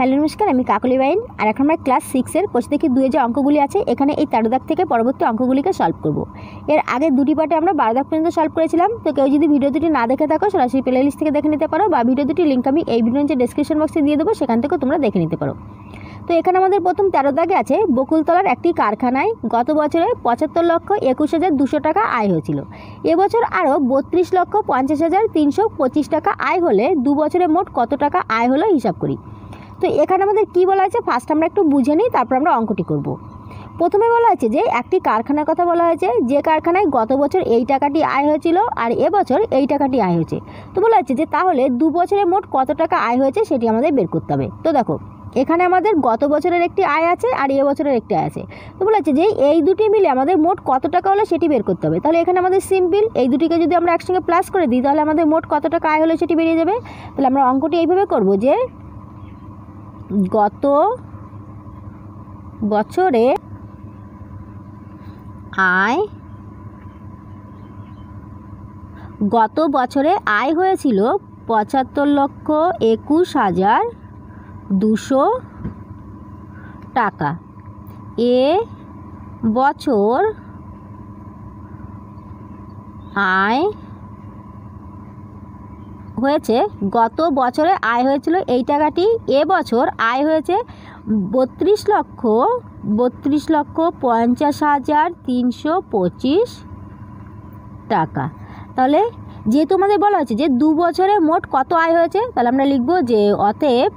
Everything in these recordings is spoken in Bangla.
হ্যালো নমস্কার, আমি কাকলি বাইন। আর এখন আমরা ক্লাস 6-এর কোষ থেকে 2 যে অঙ্কগুলি আছে, এখানে এই 13 দাগ থেকে পরবর্তী অঙ্কগুলিকে সলভ করব। এর আগে দুটি পার্টে আমরা 12 দাগ পর্যন্ত সলভ করেছিলাম। তো কেউ যদি ভিডিও দুটি না দেখে থাকো, সরাসরি প্লে লিস্ট থেকে দেখে নিতে পারো, বা ভিডিও দুটি লিঙ্ক আমি এই ভিডিওর যে ডেসক্রিপশন বক্সে দিয়ে দেবো, সেখান থেকেও তোমরা দেখে নিতে পারো। তো এখানে আমাদের প্রথম 13 দাগে আছে, বকুলতলার একটি কারখানায় গত বছরে 75,21,200 টাকা আয় হয়েছিল। এবছর আরও 32,50,325 টাকা আয় হলে 2 বছরে মোট কত টাকা আয় হলো হিসাব করি। তো এখানে আমাদের কি বলা আছে, ফার্স্ট আমরা একটু বুঝে নিই, তারপর আমরা অঙ্কটি করব। প্রথমে বলা আছে যে একটি কারখানার কথা বলা হয়েছে, যে কারখানায় গত বছর এই টাকাটি আয় হয়েছিল আর এবছর এই টাকাটি আয় হয়েছে। তো বলা আছে যে তাহলে 2 বছরে মোট কত টাকা আয় হয়েছে সেটি আমাদের বের করতে হবে। তো দেখো, এখানে আমাদের গত বছরের একটি আয় আছে আর এবছরের একটি আয় আছে। তো বলা আছে যে এই দুটি মিলে আমাদের মোট কত টাকা হলো সেটি বের করতে হবে। তাহলে এখানে আমাদের সিম্পল, এই দুটিকে যদি আমরা একসঙ্গে প্লাস করে দিই, তাহলে আমাদের মোট কত টাকা আয় হলো সেটি বেরিয়ে যাবে। তাহলে আমরা অঙ্কটি এইভাবে করব যে গত বছরে আয় হয়েছিল 75,21,200 টাকা। এ বছর আয় হয়েছে, গত বছরে আয় হয়েছিল এই টাকাটি, এবছর আয় হয়েছে 32,50,325 টাকা। তাহলে যেহেতু আমাদের বলা হচ্ছে যে 2 বছরে মোট কত আয় হয়েছে, তাহলে আমরা লিখব যে অতএব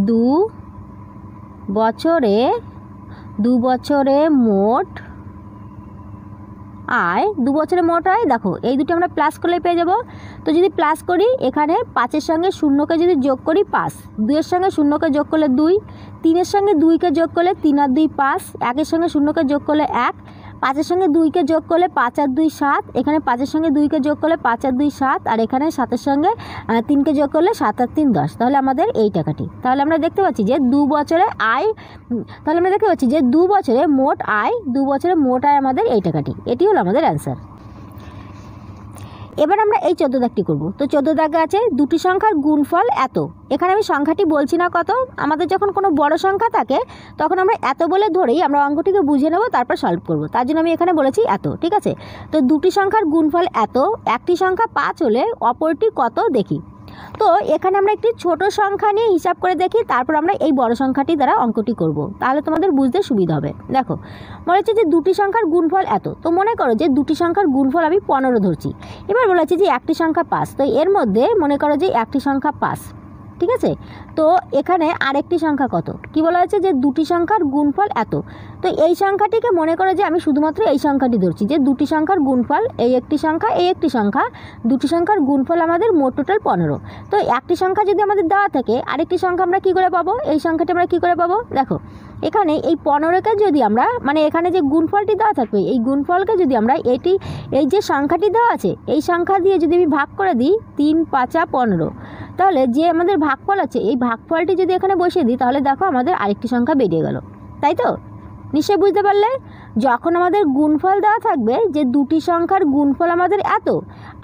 2 বছরে মোট আয়, 2 বছরে মোট আয়। দেখো এই দুটো আমরা প্লাস করলে পেয়ে যাব। তো যদি প্লাস করি, এখানে 5-এর সঙ্গে 0কে যদি যোগ করি 5, 2-এর সঙ্গে 0কে যোগ করলে 2, 3-এর সঙ্গে 2কে যোগ করলে 3 আর 2 5, 1-এর সঙ্গে 0কে যোগ করলে 1, 5-এর সঙ্গে 2কে যোগ করলে 5 আর 2 7, এখানে 5-এর সঙ্গে 2কে যোগ করলে 5 আর 2 7, আর এখানে 7-এর সঙ্গে 3কে যোগ করলে 7 আর 3 10। তাহলে আমাদের এই টাকাটি, তাহলে আমরা দেখতে পাচ্ছি যে 2 বছরে আয়, তাহলে আমরা দেখতে পাচ্ছি যে 2 বছরে মোট আয়, 2 বছরে মোট আয় আমাদের এই টাকাটি। এটি হলো আমাদের অ্যান্সার। এবার আমরা এই 14 দাগটি করব। তো 14 দাগে আছে দুটি সংখ্যার গুণফল এত। এখানে আমি সংখ্যাটি বলছি না কত, আমাদের যখন কোনো বড় সংখ্যা থাকে তখন আমরা এত বলে ধরেই আমরা অঙ্কটিকে বুঝে নেব, তারপর সলভ করব। তার জন্য আমি এখানে বলেছি এত, ঠিক আছে। তো দুটি সংখ্যার গুণফল এত, একটি সংখ্যা 5 হলে অপরটি কত দেখি। তো এখানে আমরা একটি ছোট সংখ্যা নিয়ে হিসাব করে দেখি, তারপর আমরা এই বড় সংখ্যাটি দ্বারা অঙ্কটি করব, তাহলে তোমাদের বুঝতে সুবিধা হবে। দেখো মনে হচ্ছে যে দুটি সংখ্যার গুণফল এত। তো মনে করো যে দুটি সংখ্যার গুণফল আমি 15 ধরছি। এবার বলা হচ্ছে যে একটি সংখ্যা 5, তো এর মধ্যে মনে করো যে একটি সংখ্যা 5, ঠিক আছে। তো এখানে আরেকটি সংখ্যা কত, কি বলা হচ্ছে যে দুটি সংখ্যার গুণফল এত। তো এই সংখ্যাটিকে মনে করো যে আমি শুধুমাত্র এই সংখ্যাটি ধরছি, যে দুটি সংখ্যার গুণফল, এই একটি সংখ্যা, এই একটি সংখ্যা, দুটি সংখ্যার গুণফল আমাদের মোট টোটাল 15। তো একটি সংখ্যা যদি আমাদের দেওয়া থাকে, আরেকটি সংখ্যা আমরা কী করে পাবো, এই সংখ্যাটি আমরা কী করে পাবো। দেখো এখানে এই 15কে যদি আমরা, মানে এখানে যে গুণফলটি দেওয়া থাকবে, এই গুণফলকে যদি আমরা এই যে সংখ্যাটি দেওয়া আছে এই সংখ্যা দিয়ে যদি আমি ভাগ করে দিই, 3 5 15, তাহলে যে আমাদের ভাগফল আছে এই ভাগফলটি যদি এখানে বসিয়ে দিই, তাহলে দেখো আমাদের আরেকটি সংখ্যা বেরিয়ে গেল, তাই তো? নিশ্চয়ই বুঝতে পারলে। যখন আমাদের গুণফল দেওয়া থাকবে যে দুটি সংখ্যার গুণফল আমাদের এত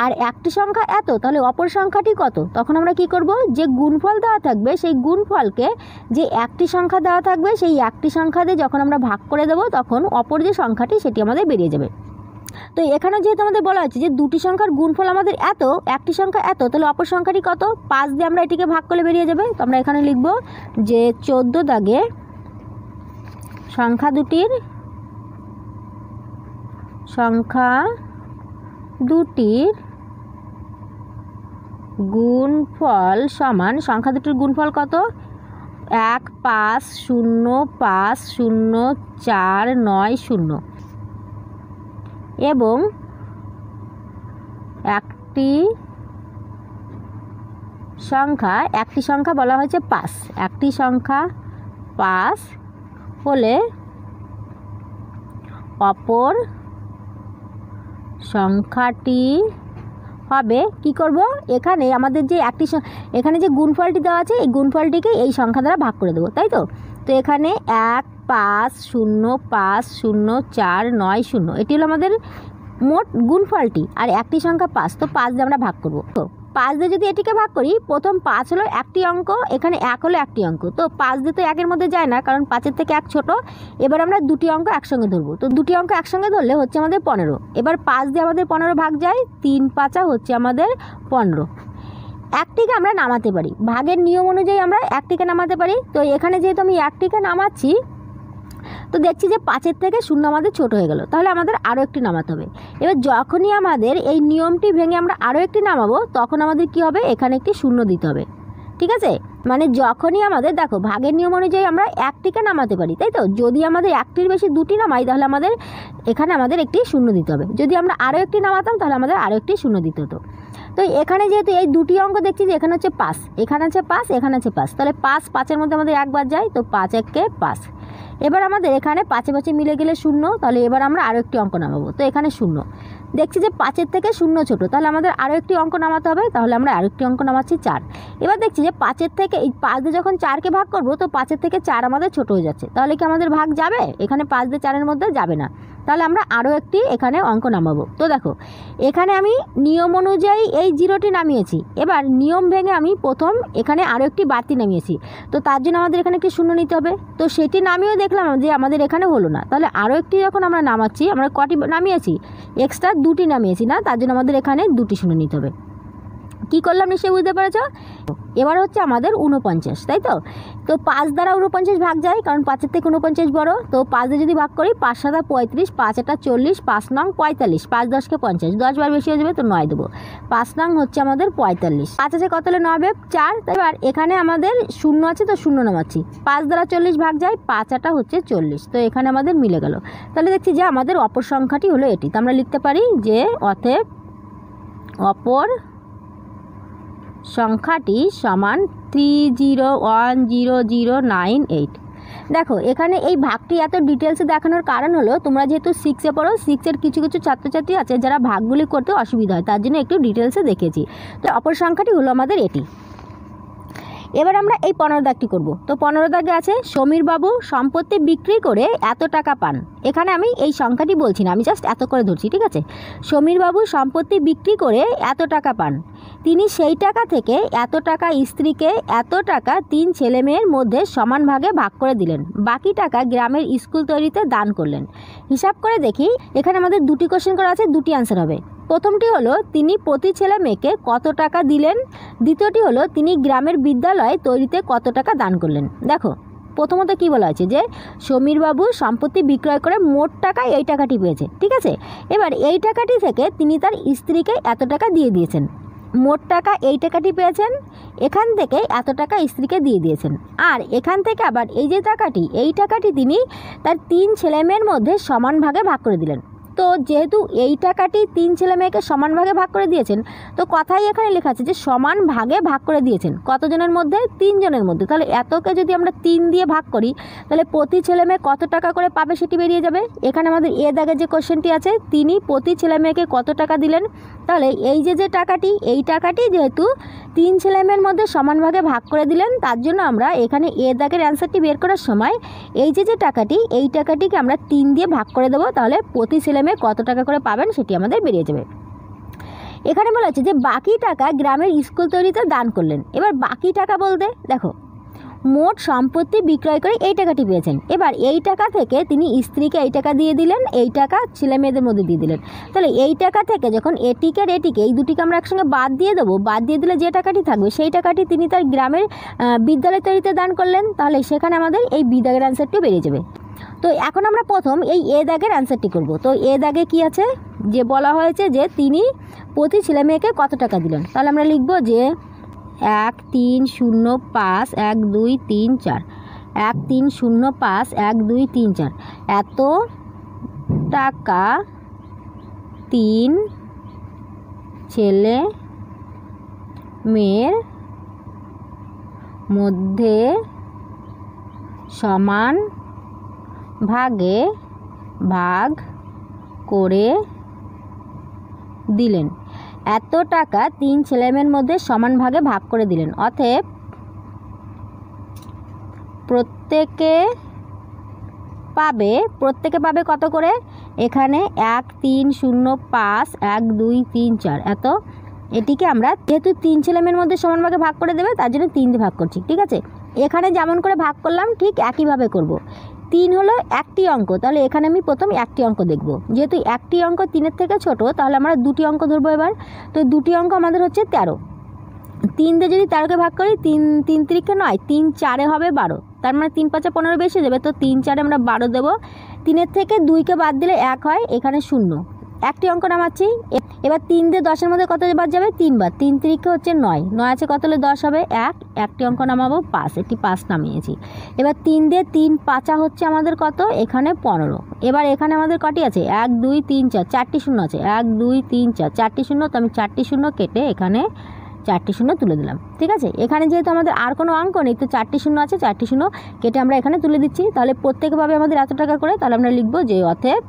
আর একটি সংখ্যা এত, তাহলে অপর সংখ্যাটি কত, তখন আমরা কি করব, যে গুণফল দেওয়া থাকবে সেই গুণফলকে যে একটি সংখ্যা দেওয়া থাকবে সেই একটি সংখ্যা দিয়ে যখন আমরা ভাগ করে দেবো, তখন অপর যে সংখ্যাটি সেটি আমাদের বেরিয়ে যাবে। তো এখানে যেহেতু আমাদের বলা হচ্ছে যে দুটি সংখ্যার গুণফল আমাদের এত, একটি সংখ্যা এত, তাহলে অপর সংখ্যাটি কত, 5 দিয়ে আমরা এটিকে ভাগ করলে বেরিয়ে যাবে। তো আমরা এখানে লিখব যে 14 দাগে সংখ্যা দুটির গুণফল সমান, সংখ্যা দুটির গুণফল কত, 1 5 0 5 0 4 9 0, এবং একটি সংখ্যা বলা হয়েছে 5, একটি সংখ্যা 5 হলে অপর সংখ্যাটি হবে, কি করব, এখানে আমাদের যে এখানে যে গুণফলটি দেওয়া আছে এই গুণফলটিকে এই সংখ্যা দ্বারা ভাগ করে দেবো, তাই তো। তো এখানে 1 5 0 5 0 4 9 0 এটি হলো আমাদের মোট গুণফলটি, আর একটি সংখ্যা 5, তো 5 দিয়ে আমরা ভাগ করব। তো 5 দিয়ে যদি এটিকে ভাগ করি, প্রথম 5 হলো একটি অঙ্ক, এখানে 1 হলো একটি অঙ্ক, তো 5 দিয়ে তো 1-এর মধ্যে যায় না, কারণ 5-এর থেকে 1 ছোট। এবার আমরা দুটি অঙ্ক একসঙ্গে ধরবো, তো দুটি অঙ্ক একসঙ্গে ধরলে হচ্ছে আমাদের 15। এবার 5 দিয়ে আমাদের 15 ভাগ যায়, 3 5 হচ্ছে আমাদের 15। একটিকে আমরা নামাতে পারি, ভাগের নিয়ম অনুযায়ী আমরা একটিকে নামাতে পারি। তো এখানে যেহেতু আমি একটিকে নামাচ্ছি, তো দেখছি যে 5-এর থেকে 0 আমাদের ছোট হয়ে গেল, তাহলে আমাদের আরও একটি নামাতে হবে। এবার যখনই আমাদের এই নিয়মটি ভেঙে আমরা আরও একটি নামাবো, তখন আমাদের কি হবে, এখানে একটি 0 দিতে হবে। ঠিক আছে, মানে যখনই আমাদের দেখো ভাগের নিয়ম অনুযায়ী আমরা একটিকে নামাতে পারি, তাই তো? যদি আমাদের একটির বেশি দুটি নামাই, তাহলে আমাদের এখানে আমাদের একটি 0 দিতে হবে। যদি আমরা আরও একটি নামাতাম, তাহলে আমাদের আরও একটি 0 দিতে হতো। তো এখানে যেহেতু এই দুটি অঙ্ক দেখছি যে এখানে হচ্ছে 5, এখানে আছে 5, এখানে আছে 5, তাহলে 5 5-এর মধ্যে আমাদের একবার যায়, তো 5 1-কে 5। এবার আমাদের এখানে 5-এ 5-এ মিলে গেলে 0, তাহলে এবার আমরা আরও একটি অঙ্ক নামাবো, তো এখানে 0। দেখছি যে 5-এর থেকে 0 ছোট, তাহলে আমাদের আরও একটি অঙ্ক নামাতে হবে, তাহলে আমরা আরও একটি অঙ্ক নামাচ্ছি 4। এবার দেখছি যে 5-এর থেকে এই 5 দিয়ে যখন 4-কে ভাগ করবো, তো 5-এর থেকে 4 আমাদের ছোট হয়ে যাচ্ছে, তাহলে কি আমাদের ভাগ যাবে? এখানে 5 দিয়ে 4-এর মধ্যে যাবে না, তাহলে আমরা আরও একটি এখানে অঙ্ক নামাবো। তো দেখো এখানে আমি নিয়ম অনুযায়ী এই 0টি নামিয়েছি, এবার নিয়ম ভেঙে আমি প্রথম এখানে আরও একটি বাড়তি নামিয়েছি, তো তার জন্য আমাদের এখানে একটি 0 নিতে হবে। তো সেটি নামিয়েও দেখলাম যে আমাদের এখানে হলো না, তাহলে আরও একটি যখন আমরা নামাচ্ছি, আমরা কটি নামিয়েছি? এক্সট্রা 2টি নামিয়েছি না, তার জন্য আমাদের এখানে 2টি 0 নিতে হবে। কী করলাম নিশ্চয়ই বুঝতে পেরেছ? এবার হচ্ছে আমাদের 49, তাই তো? তো 5 দ্বারা 49 ভাগ যায়, কারণ 5-এর থেকে 49 বড়, তো 5 দিয়ে যদি ভাগ করি, 5 7 35, 5 8 40, 5 নং 45, 5 10-কে 50, 10 বার বেশি হয়ে যাবে, তো 9 দেবো। 5 নং হচ্ছে আমাদের 45। 5 আছে কত হলে 9 4। এবার এখানে আমাদের 0 আছে, তো 0 নামাচ্ছি। 5 দ্বারা 40 ভাগ যায়, 5 8 হচ্ছে 40, তো এখানে আমাদের মিলে গেল। তাহলে দেখছি যে আমাদের অপর সংখ্যাটি হলো এটি। তো আমরা লিখতে পারি যে অতএব অপর সংখ্যাটি সমান 3010098। দেখো এখানে এই ভাগটি এত ডিটেলসে দেখানোর কারণ হলো, তোমরা যেহেতু 6-এ পড়ো, 6-এর কিছু কিছু ছাত্রছাত্রী আছে যারা ভাগগুলি করতে অসুবিধা হয়, তার জন্য একটু ডিটেলসে দেখেছি। তো অপর সংখ্যাটি হলো আমাদের এটি। এবার আমরা এই 15 দাগটি করব। তো 15 দাগে আছে সমীরবাবু সম্পত্তি বিক্রি করে এত টাকা পান। এখানে আমি এই সংখ্যাটি বলছি না, আমি জাস্ট এত করে ধরছি, ঠিক আছে? সমীরবাবু সম্পত্তি বিক্রি করে এত টাকা পান, তিনি সেই টাকা থেকে এত টাকা স্ত্রীকে, এত টাকা 3 ছেলে মেয়ের মধ্যে সমান ভাগে ভাগ করে দিলেন, বাকি টাকা গ্রামের স্কুল তৈরিতে দান করলেন। হিসাব করে দেখি, এখানে আমাদের 2টি কোশ্চেন করা আছে, 2টি আনসার হবে। প্রথমটি হলো তিনি প্রতি ছেলে মেয়েকে কত টাকা দিলেন, দ্বিতীয়টি হলো তিনি গ্রামের বিদ্যালয় তৈরিতে কত টাকা দান করলেন। দেখো প্রথমত কি বলা আছে যে সমীরবাবু সম্পত্তি বিক্রয় করে মোট টাকা এই টাকাটি পেয়েছে, ঠিক আছে? এবার এই টাকাটি থেকে তিনি তার স্ত্রীকে এত টাকা দিয়ে দিয়েছেন, মোট টাকা এই টাকাটি পেয়েছেন, এখান থেকে এত টাকা স্ত্রীকে দিয়ে দিয়েছেন, আর এখান থেকে আবার এই যে টাকাটি, এই টাকাটি তিনি তার 3 ছেলে মেয়ের মধ্যে সমান ভাগে ভাগ করে দিলেন। তো যেহেতু এই টাকাটি 3 ছেলে মেয়েকে সমান ভাগে ভাগ করে দিয়েছেন, তো কথাই এখানে লেখা আছে যে সমান ভাগে ভাগ করে দিয়েছেন কতজনের মধ্যে? 3 জনের মধ্যে। তাহলে এতকে যদি আমরা 3 দিয়ে ভাগ করি, তাহলে প্রতি ছেলে মেয়ে কত টাকা করে পাবে সেটি বেরিয়ে যাবে। এখানে আমাদের এ দাগে যে কোশ্চেনটি আছে, তিনি প্রতি ছেলে মেয়েকে কত টাকা দিলেন, তাহলে এই যে টাকাটি, এই টাকাটি যেহেতু 3 ছেলে মেয়ের মধ্যে সমান ভাগে ভাগ করে দিলেন, তার জন্য আমরা এখানে এ দাগের অ্যান্সারটি বের করার সময় এই যে টাকাটি, এই টাকাটিকে আমরা 3 দিয়ে ভাগ করে দেবো, তাহলে প্রতি ছেলে মেয়ে কত টাকা করে পাবেন সেটি আমাদের বেরিয়ে যাবে। এখানে বলা হচ্ছে যে বাকি টাকা গ্রামের স্কুল তৈরিতে দান করলেন। এবার বাকি টাকা বলতে দেখো মোট সম্পত্তি বিক্রয় করে এই টাকাটি পেয়েছেন, এবার এই টাকা থেকে তিনি স্ত্রীকে এই টাকা দিয়ে দিলেন, এই টাকা ছেলে মেয়েদের মধ্যে দিয়ে দিলেন। তাহলে এই টাকা থেকে যখন এটিকে আর এটিকে, এই দুটিকে আমরা একসঙ্গে বাদ দিয়ে দেবো, বাদ দিয়ে দিলে যে টাকাটি থাকবে সেই টাকাটি তিনি তার গ্রামের বিদ্যালয় তৈরিতে দান করলেন, তাহলে সেখানে আমাদের এই বি দাগের অ্যান্সারটিও বেরিয়ে যাবে। তো এখন আমরা প্রথম এই এ দাগের অ্যান্সারটি করব। তো এ দাগে কি আছে, যে বলা হয়েছে যে তিনি প্রতি ছেলে মেয়েকে কত টাকা দিলেন, তাহলে আমরা লিখব যে 1 3 0 5 1 2 3 4, 1 3 0 5 1 2 3 4, এত টাকা 3 ছেলে মেয়ের মধ্যে সমান ভাগে ভাগ করে দিলেন। এত টাকা 3 ছেলেমেয়ের মধ্যে সমান ভাগে ভাগ করে দিলেন, অতএব প্রত্যেকে পাবে কত করে? এখানে 1 3 0 5 1 2 3 4 এত এটিকে আমরা যেহেতু 3 ছেলে মেয়ের মধ্যে সমান ভাগে ভাগ করে দেবে তার জন্য 3 দিয়ে ভাগ করছি, ঠিক আছে। এখানে যেমন করে ভাগ করলাম ঠিক একইভাবে করব। 3 হলো একটি অঙ্ক, তাহলে এখানে আমি প্রথম একটি অঙ্ক দেখব। যেহেতু একটি অঙ্ক 3-এর থেকে ছোট, তাহলে আমরা দুটি অঙ্ক ধরবো এবার। তো দুটি অঙ্ক আমাদের হচ্ছে 13। 3 দিয়ে যদি 13কে ভাগ করি, 3 3 9, 3 4 হবে 12, তার মানে 3 5 15 বেশি দেবে, তো 3 4 আমরা 12 দেবো। 3-এর থেকে 2কে বাদ দিলে 1 হয়, এখানে 0। একটি অঙ্ক নামাচ্ছি। এবার 3 দিয়ে 10-এর মধ্যে কত বাদ যাবে? 3 বার। 3 3 হচ্ছে 9, 9 আছে কত হলে 10 হবে? 1। একটি অঙ্ক নামাবো 5, এটি 5 নামিয়েছি। এবার 3 দিয়ে 3 5 হচ্ছে আমাদের কত? এখানে 15। এবার এখানে আমাদের কটি আছে? 1 2 3 4, 4টি শূন্য আছে। 1 2 3 4, 4টি শূন্য, তো আমি 4টি শূন্য কেটে এখানে 4টি শূন্য তুলে দিলাম, ঠিক আছে। এখানে যেহেতু আমাদের আর কোনো অঙ্ক নেই, তো 4টি শূন্য আছে, 4টি শূন্য কেটে আমরা এখানে তুলে দিচ্ছি। তাহলে প্রত্যেকভাবে আমাদের এত টাকা করে, তাহলে আমরা লিখবো যে অতএব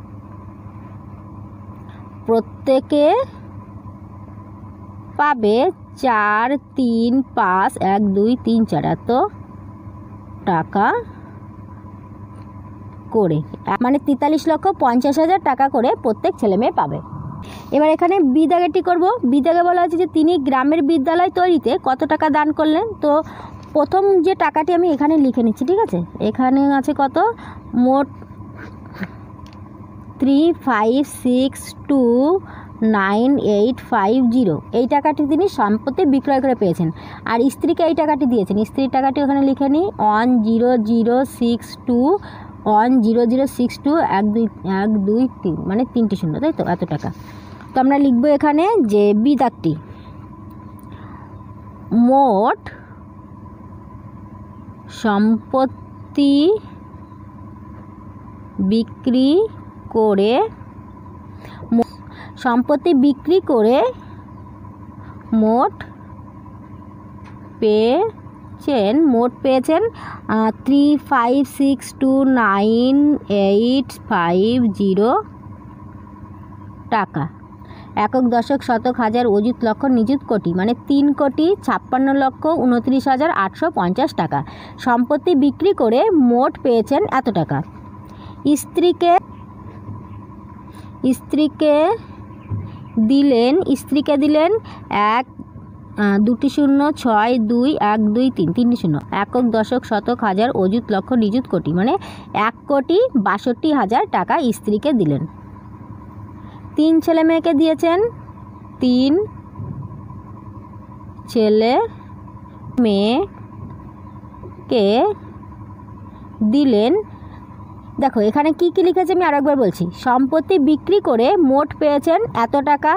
প্রত্যেকে পাবে 4 3 5 1 2 3 4 এত টাকা করে, মানে 43,50,000 টাকা করে প্রত্যেক ছেলে মেয়ে পাবে। এবার এখানে বিদাগেটি করব। বিদাগে বলা হচ্ছে যে তিনি গ্রামের বিদ্যালয় তৈরিতে কত টাকা দান করলেন। তো প্রথম যে টাকাটি আমি এখানে লিখে নিচ্ছি, ঠিক আছে। এখানে আছে কত? মোট 35629850, এই টাকাটি তিনি সম্পত্তি বিক্রয় করে পেয়েছেন। আর স্ত্রীকে এই টাকাটি দিয়েছেন। স্ত্রীর টাকাটি ওখানে লিখে নিই 1006210062 10062 মানে 3টি শূন্য, তাই তো, এত টাকা। তো আমরা লিখবো এখানে যে বিদাগটি মোট সম্পত্তি বিক্রি করে মোট পেয়েছেন 35629850 টাকা। একক দশক শতক হাজার অযুত লক্ষ নিযুত কোটি, মানে 3,56,29,850 টাকা সম্পত্তি বিক্রি করে মোট পেয়েছেন এত টাকা। স্ত্রীকে দিলেন 1 2টি শূন্য 6 2 1 2 3 3টি শূন্য। একক দশক শতক হাজার অযুত লক্ষ নিযুত কোটি, মানে 1,62,000 টাকা স্ত্রীকে দিলেন। 3 ছেলে মেয়েকে দিয়েছেন, 3 ছেলে মেয়েকে দিলেন। দেখো এখানে কি কি লিখেছে আমি আরেকবার বলছি। সম্পত্তি বিক্রি করে মোট পেয়েছেন এত টাকা,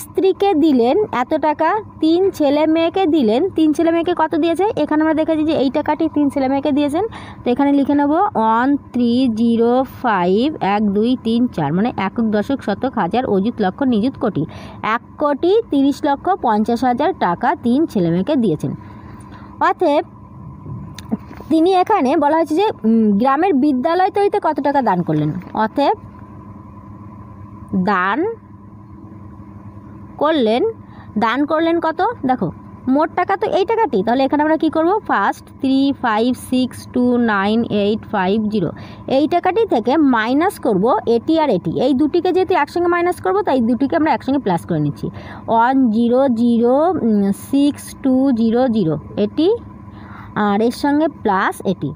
স্ত্রীকে দিলেন এত টাকা, 3 ছেলে মেয়েকে দিলেন। 3 ছেলে মেয়েকে কত দিয়েছে? এখানে আমরা দেখেছি যে এই টাকাটি 3 ছেলে মেয়েকে দিয়েছেন। তো এখানে লিখে নেব 13051234, মানে একক দশক শতক হাজার অযুত লক্ষ নিযুত কোটি, 1,30,50,000 টাকা 3 ছেলে মেয়েকে দিয়েছেন। অতএব তিনি এখানে বলা হয়েছে যে গ্রামের বিদ্যালয় তৈরিতে কত টাকা দান করলেন। অতএব দান করলেন কত? দেখো মোট টাকা তো এই টাকাটি, তাহলে এখানে আমরা কি করব? ফার্স্ট 35629850, এই টাকাটি থেকে মাইনাস করব এটি আর এটি, এই দুটিকে যেহেতু একসঙ্গে মাইনাস করব তাই দুটিকে আমরা একসঙ্গে প্লাস করে নিচ্ছি। 1006200 এটি, আর এর সঙ্গে প্লাস এটি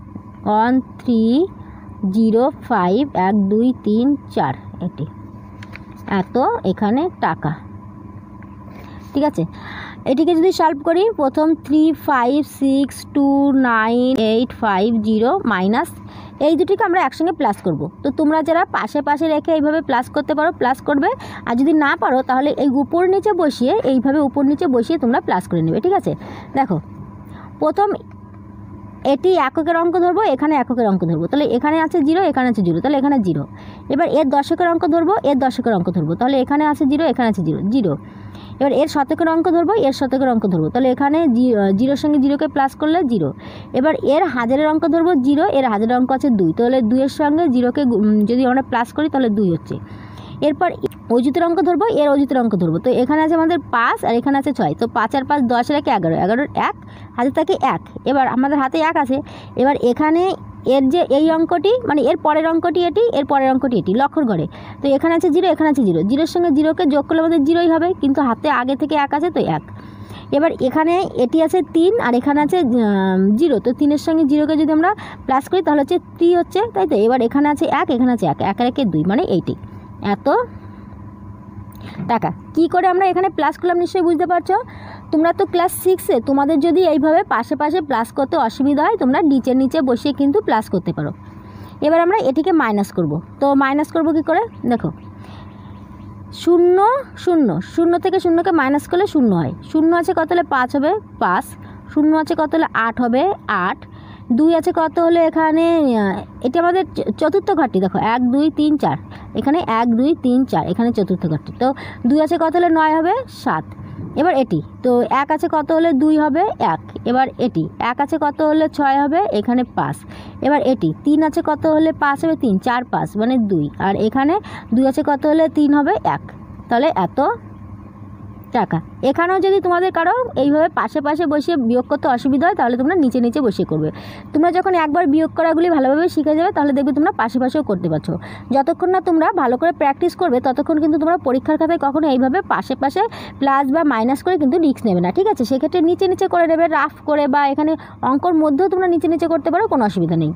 13051234 এটি, এত এখানে টাকা, ঠিক আছে। এটিকে যদি সলভ করি, প্রথম 35629850 মাইনাস এই দুটিকে আমরা একসঙ্গে প্লাস করব। তো তোমরা যারা পাশে পাশে রেখে এইভাবে প্লাস করতে পারো প্লাস করবে, আর যদি না পারো তাহলে এই উপর নিচে বসিয়ে এইভাবে উপর নিচে বসিয়ে তোমরা প্লাস করে নেবে, ঠিক আছে। দেখো প্রথম এটি এককের অঙ্ক ধরবো, এখানে এককের অঙ্ক ধরবো, তাহলে এখানে আছে 0, এখানে আছে 0, তাহলে এখানে 0। এবার এর দশকের অঙ্ক ধরবো, এর দশকের অঙ্ক ধরবো, তাহলে এখানে আছে 0, এখানে আছে 0। এবার এর শতকের অঙ্ক ধরবো, এর শতকের অঙ্ক ধরবো, তাহলে এখানে 0-এর সঙ্গে 0কে প্লাস করলে 0। এবার এর হাজারের অঙ্ক ধরবো 0, এর হাজারের অঙ্ক আছে 2, তাহলে 2-এর সঙ্গে 0কে যদি আমরা প্লাস করি তাহলে 2 হচ্ছে। এরপর অযুতের অঙ্ক ধরবো, এর অযুতের অঙ্ক ধরবো, তো এখানে আছে আমাদের 5 আর এখানে আছে 6, তো 5 আর 5 10 আর 1 11, 11-এর 1 হাতে থাকে 1। এবার আমাদের হাতে 1 আছে। এবার এখানে এর যে এই অঙ্কটি মানে এর পরের অঙ্কটি এটি, এর পরের অঙ্কটি এটি, লক্ষর ঘরে। তো এখানে আছে 0, এখানে আছে 0, 0-এর সঙ্গে 0-কে যোগ করলে আমাদের 0-ই হবে, কিন্তু হাতে আগে থেকে 1 আছে তো 1। এবার এখানে এটি আছে 3 আর এখানে আছে 0, তো 3-এর সঙ্গে 0-কে যদি আমরা প্লাস করি তাহলে হচ্ছে 3 হচ্ছে, তাই তো। এবার এখানে আছে 1, এখানে আছে 1, 1 আর 1 2 মানে এইটি, এত টাকা। কি করে আমরা এখানে প্লাস করলাম নিশ্চয়ই বুঝতে পারছো। তোমরা তো ক্লাস 6-এ, তোমাদের যদি এইভাবে পাশে পাশে প্লাস করতে অসুবিধা হয় তোমরা নিচে নিচে বসিয়ে কিন্তু প্লাস করতে পারো। এবার আমরা এটিকে মাইনাস করব। তো মাইনাস করব কি করে দেখো, 0 0 0 থেকে 0-কে মাইনাস করলে 0 হয়। 0 আছে কত হলে 5 হবে 5, 0 আছে কত হলে 8 হবে 8, 2 আছে কত হলে এখানে এটি আমাদের চতুর্থ ঘরটি, দেখো 1 2 3 4, এখানে 1 2 3 4, এখানে চতুর্থ ঘরটি। তো 2 আছে কত হলে 9 হবে 7। এবার এটি তো 1 আছে কত হলে 2 হবে 1। এবার এটি 1 আছে কত হলে 6 হবে, এখানে 5। এবার এটি 3 আছে কত হলে 5 হবে 3, 4 5 মানে 2, আর এখানে 2 আছে কত হলে 3 হবে 1, তাহলে এত টাকা। এখানেও যদি তোমাদের কারো এইভাবে পাশে পাশে বসিয়ে বিয়োগ করতে অসুবিধা হয় তাহলে তোমরা নিচে নিচে বসিয়ে করবে। তোমরা যখন একবার বিয়োগ করাগুলি ভালোভাবে শিখে যাবে তাহলে দেখবে তোমরা পাশে পাশেও করতে পারছো। যতক্ষণ না তোমরা ভালো করে প্র্যাকটিস করবে ততক্ষণ কিন্তু তোমরা পরীক্ষার খাতায় কখনো এইভাবে পাশে পাশে প্লাস বা মাইনাস করে কিন্তু রিস্ক নেবে না, ঠিক আছে। সেক্ষেত্রে নিচে নিচে করে নেবে রাফ করে, বা এখানে অঙ্কর মধ্যেও তোমরা নিচে নিচে করতে পারো, কোনো অসুবিধা নেই।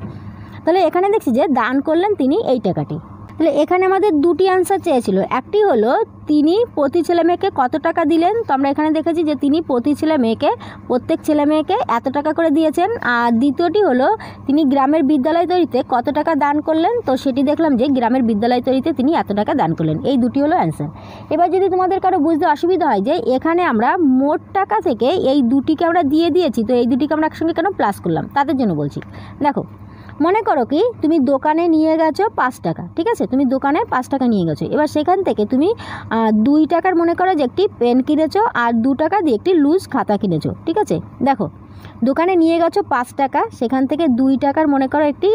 তাহলে এখানে দেখছি যে দান করলেন তিনি এই টাকাটি। তাহলে এখানে আমাদের দুটি আনসার চেয়েছিল, একটি হলো তিনি প্রতি ছেলে মেয়েকে কত টাকা দিলেন। তো আমরা এখানে দেখেছি যে তিনি প্রতি ছেলে মেয়েকে প্রত্যেক ছেলে মেয়েকে এত টাকা করে দিয়েছেন। আর দ্বিতীয়টি হলো তিনি গ্রামের বিদ্যালয় তৈরিতে কত টাকা দান করলেন। তো সেটি দেখলাম যে গ্রামের বিদ্যালয় তৈরিতে তিনি এত টাকা দান করলেন। এই দুটি হলো অ্যান্সার। এবার যদি তোমাদের কারো বুঝতে অসুবিধা হয় যে এখানে আমরা মোট টাকা থেকে এই দুটিকে আমরা দিয়ে দিয়েছি, তো এই দুটিকে আমরা একসঙ্গে কেন প্লাস করলাম তাদের জন্য বলছি। দেখো, মনে করো কি তুমি দোকানে নিয়ে গেছো 5 টাকা, ঠিক আছে, তুমি দোকানে 5 টাকা নিয়ে গেছো। এবার সেখান থেকে তুমি 2 টাকার মনে করো যে একটি পেন কিনেছো আর 2 টাকা দিয়ে একটি লুজ খাতা কিনেছো, ঠিক আছে। দেখো, দোকানে নিয়ে গেছো 5 টাকা, সেখান থেকে 2 টাকার মনে করো একটি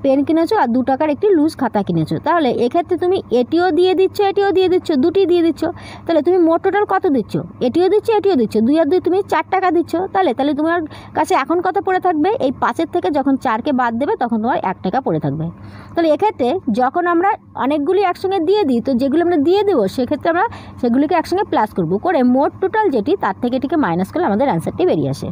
পেন কিনেছো আর 2 টাকার একটি লুজ খাতা কিনেছো। তাহলে এক্ষেত্রে তুমি এটিও দিয়ে দিচ্ছ, এটিও দিয়ে দিচ্ছ, দুটি দিয়ে দিচ্ছ। তাহলে তুমি মোট টোটাল কত দিচ্ছ, এটিও দিচ্ছ, এটিও দিচ্ছ, 2 আর 2 তুমি 4 টাকা দিচ্ছ। তাহলে তোমার কাছে এখন কত পড়ে থাকবে, এই 5-এর থেকে যখন 4-কে বাদ দেবে তখন তোমার 1 টাকা পড়ে থাকবে। তাহলে এক্ষেত্রে যখন আমরা অনেকগুলি একসঙ্গে দিয়ে দিই, তো যেগুলো আমরা দিয়ে দেবো সেক্ষেত্রে আমরা সেগুলিকে একসঙ্গে প্লাস করবো করে মোট টোটাল যেটি তার থেকে এটিকে মাইনাস করলে আমাদের অ্যান্সারটি বেরিয়ে আসে।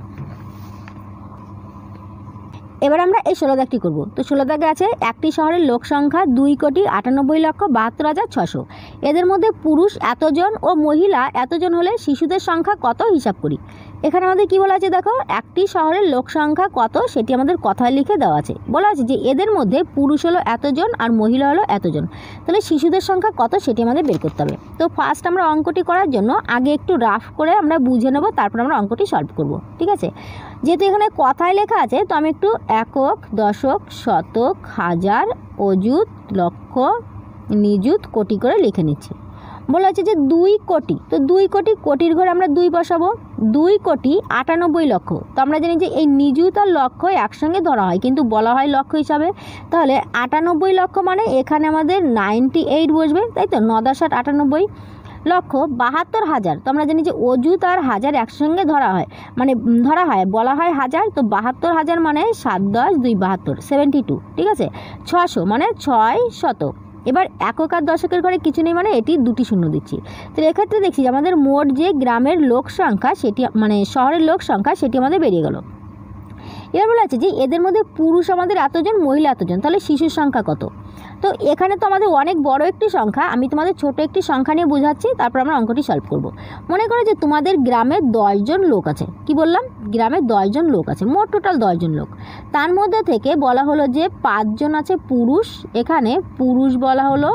এবার আমরা এই 16 দাগটি করব। তো 16 দাগে আছে একটি শহরের লোক সংখ্যা 2,98,72,600। এদের মধ্যে পুরুষ এতজন ও মহিলা এতজন হলে শিশুদের সংখ্যা কত হিসাব করি। এখানে আমাদের কি বলা আছে দেখো, একটি শহরের লোক সংখ্যা কত সেটি আমাদের কথায় লিখে দেওয়া আছে। বলা আছে যে এদের মধ্যে পুরুষ হলো এতজন আর মহিলা হলো এতজন, তাহলে শিশুদের সংখ্যা কত সেটি আমাদের বের করতে হবে। তো ফার্স্ট আমরা অঙ্কটি করার জন্য আগে একটু রাফ করে আমরা বুঝে নেব, তারপর আমরা অঙ্কটি সলভ করব, ঠিক আছে। যেহেতু এখানে কথায় লেখা আছে তো আমি একটু একক, দশক, শতক, হাজার, অযুত, লক্ষ, নিযুত, কোটি করে লিখে নিচ্ছি। বলা হচ্ছে যে 2 কোটি, তো 2 কোটি, কোটির ঘরে আমরা 2 বসাবো। 2,98,00,000। তো আমরা জানি যে এই নিযুত আর লক্ষ একসঙ্গে ধরা হয় কিন্তু বলা হয় লক্ষ হিসাবে। তাহলে 98 লক্ষ মানে এখানে আমাদের 98 বসবে, তাই তো। 9 10 98 লক্ষ 72,000। তো আমরা জানি যে অযুত আর হাজার একসঙ্গে ধরা হয়, মানে ধরা হয় বলা হয় হাজার। তো 72,000 মানে 7 10 2 72, 72, ঠিক আছে। 600 মানে 600। এবার একক আর দশকের ঘরে কিছু নেই মানে এটি 2টি শূন্য দিচ্ছি। তো এক্ষেত্রে দেখছি যে আমাদের মোট যে গ্রামের লোক সংখ্যা সেটি মানে শহরের লোক সংখ্যা সেটি আমাদের বেরিয়ে গেল। এবার বলা আছে যে এদের মধ্যে পুরুষ আমাদের এতজন, মহিলা এতজন, তাহলে শিশুর সংখ্যা কত। তো এখানে তো আমাদের অনেক বড় একটি সংখ্যা, আমি তোমাদের ছোট একটি সংখ্যা নিয়ে বোঝাচ্ছি, তারপর আমরা অঙ্কটি সলভ করব। মনে করো যে তোমাদের গ্রামে 10 জন লোক আছে, কি বললাম, গ্রামে 10 জন লোক আছে, মোট টোটাল 10 জন লোক। তার মধ্যে থেকে বলা হলো যে 5 জন আছে পুরুষ, এখানে পুরুষ বলা হলো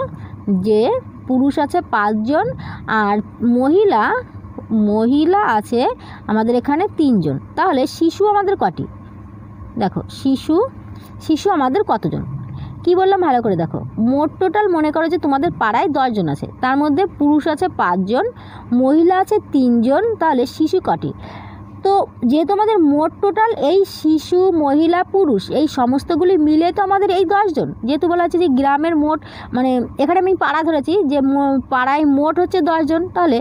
যে পুরুষ আছে 5 জন, আর মহিলা আছে আমাদের এখানে 3 জন। তাহলে শিশু আমাদের কটি, দেখো শিশু আমাদের কতজন, কি বললাম ভালো করে দেখো। মোট টোটাল মনে করো যে তোমাদের পাড়ায় 10 জন আছে, তার মধ্যে পুরুষ আছে 5 জন, মহিলা আছে 3 জন, তাহলে শিশু কটি, তো যেহেতু আমাদের মোট টোটাল এই শিশু, মহিলা, পুরুষ এই সমস্তগুলি মিলে তো আমাদের এই 10 জন, যেহেতু বলা হচ্ছে যে গ্রামের মোট, মানে এখানে আমি পাড়া ধরেছি যে পাড়ায় মোট হচ্ছে 10 জন, তাহলে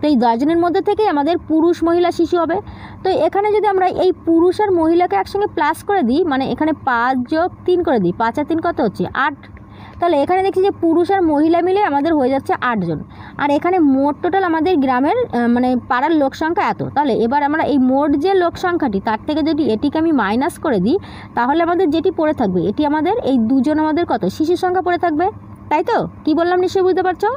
এই 10 জনের মধ্যে থেকেই আমাদের পুরুষ, মহিলা, শিশু হবে। তো এখানে যদি আমরা এই পুরুষ আর মহিলাকে একসঙ্গে প্লাস করে দিই, মানে এখানে 5 যোগ 3 করে দিই, 5 আর 3 কত হচ্ছে 8, তাহলে এখানে দেখছি যে পুরুষ আর মহিলা মিলে আমাদের হয়ে যাচ্ছে 8 জন। আর এখানে মোট টোটাল আমাদের গ্রামের মানে পাড়ার লোক সংখ্যা এত। তাহলে এবার আমরা এই মোট যে লোক সংখ্যাটি তার থেকে যদি এটিকে আমি মাইনাস করে দিই, তাহলে আমাদের যেটি পড়ে থাকবে এটি আমাদের এই 2 জন আমাদের কত শিশুর সংখ্যা পড়ে থাকবে, তাই তো? কি বললাম নিশ্চয়ই বুঝতে পারছো?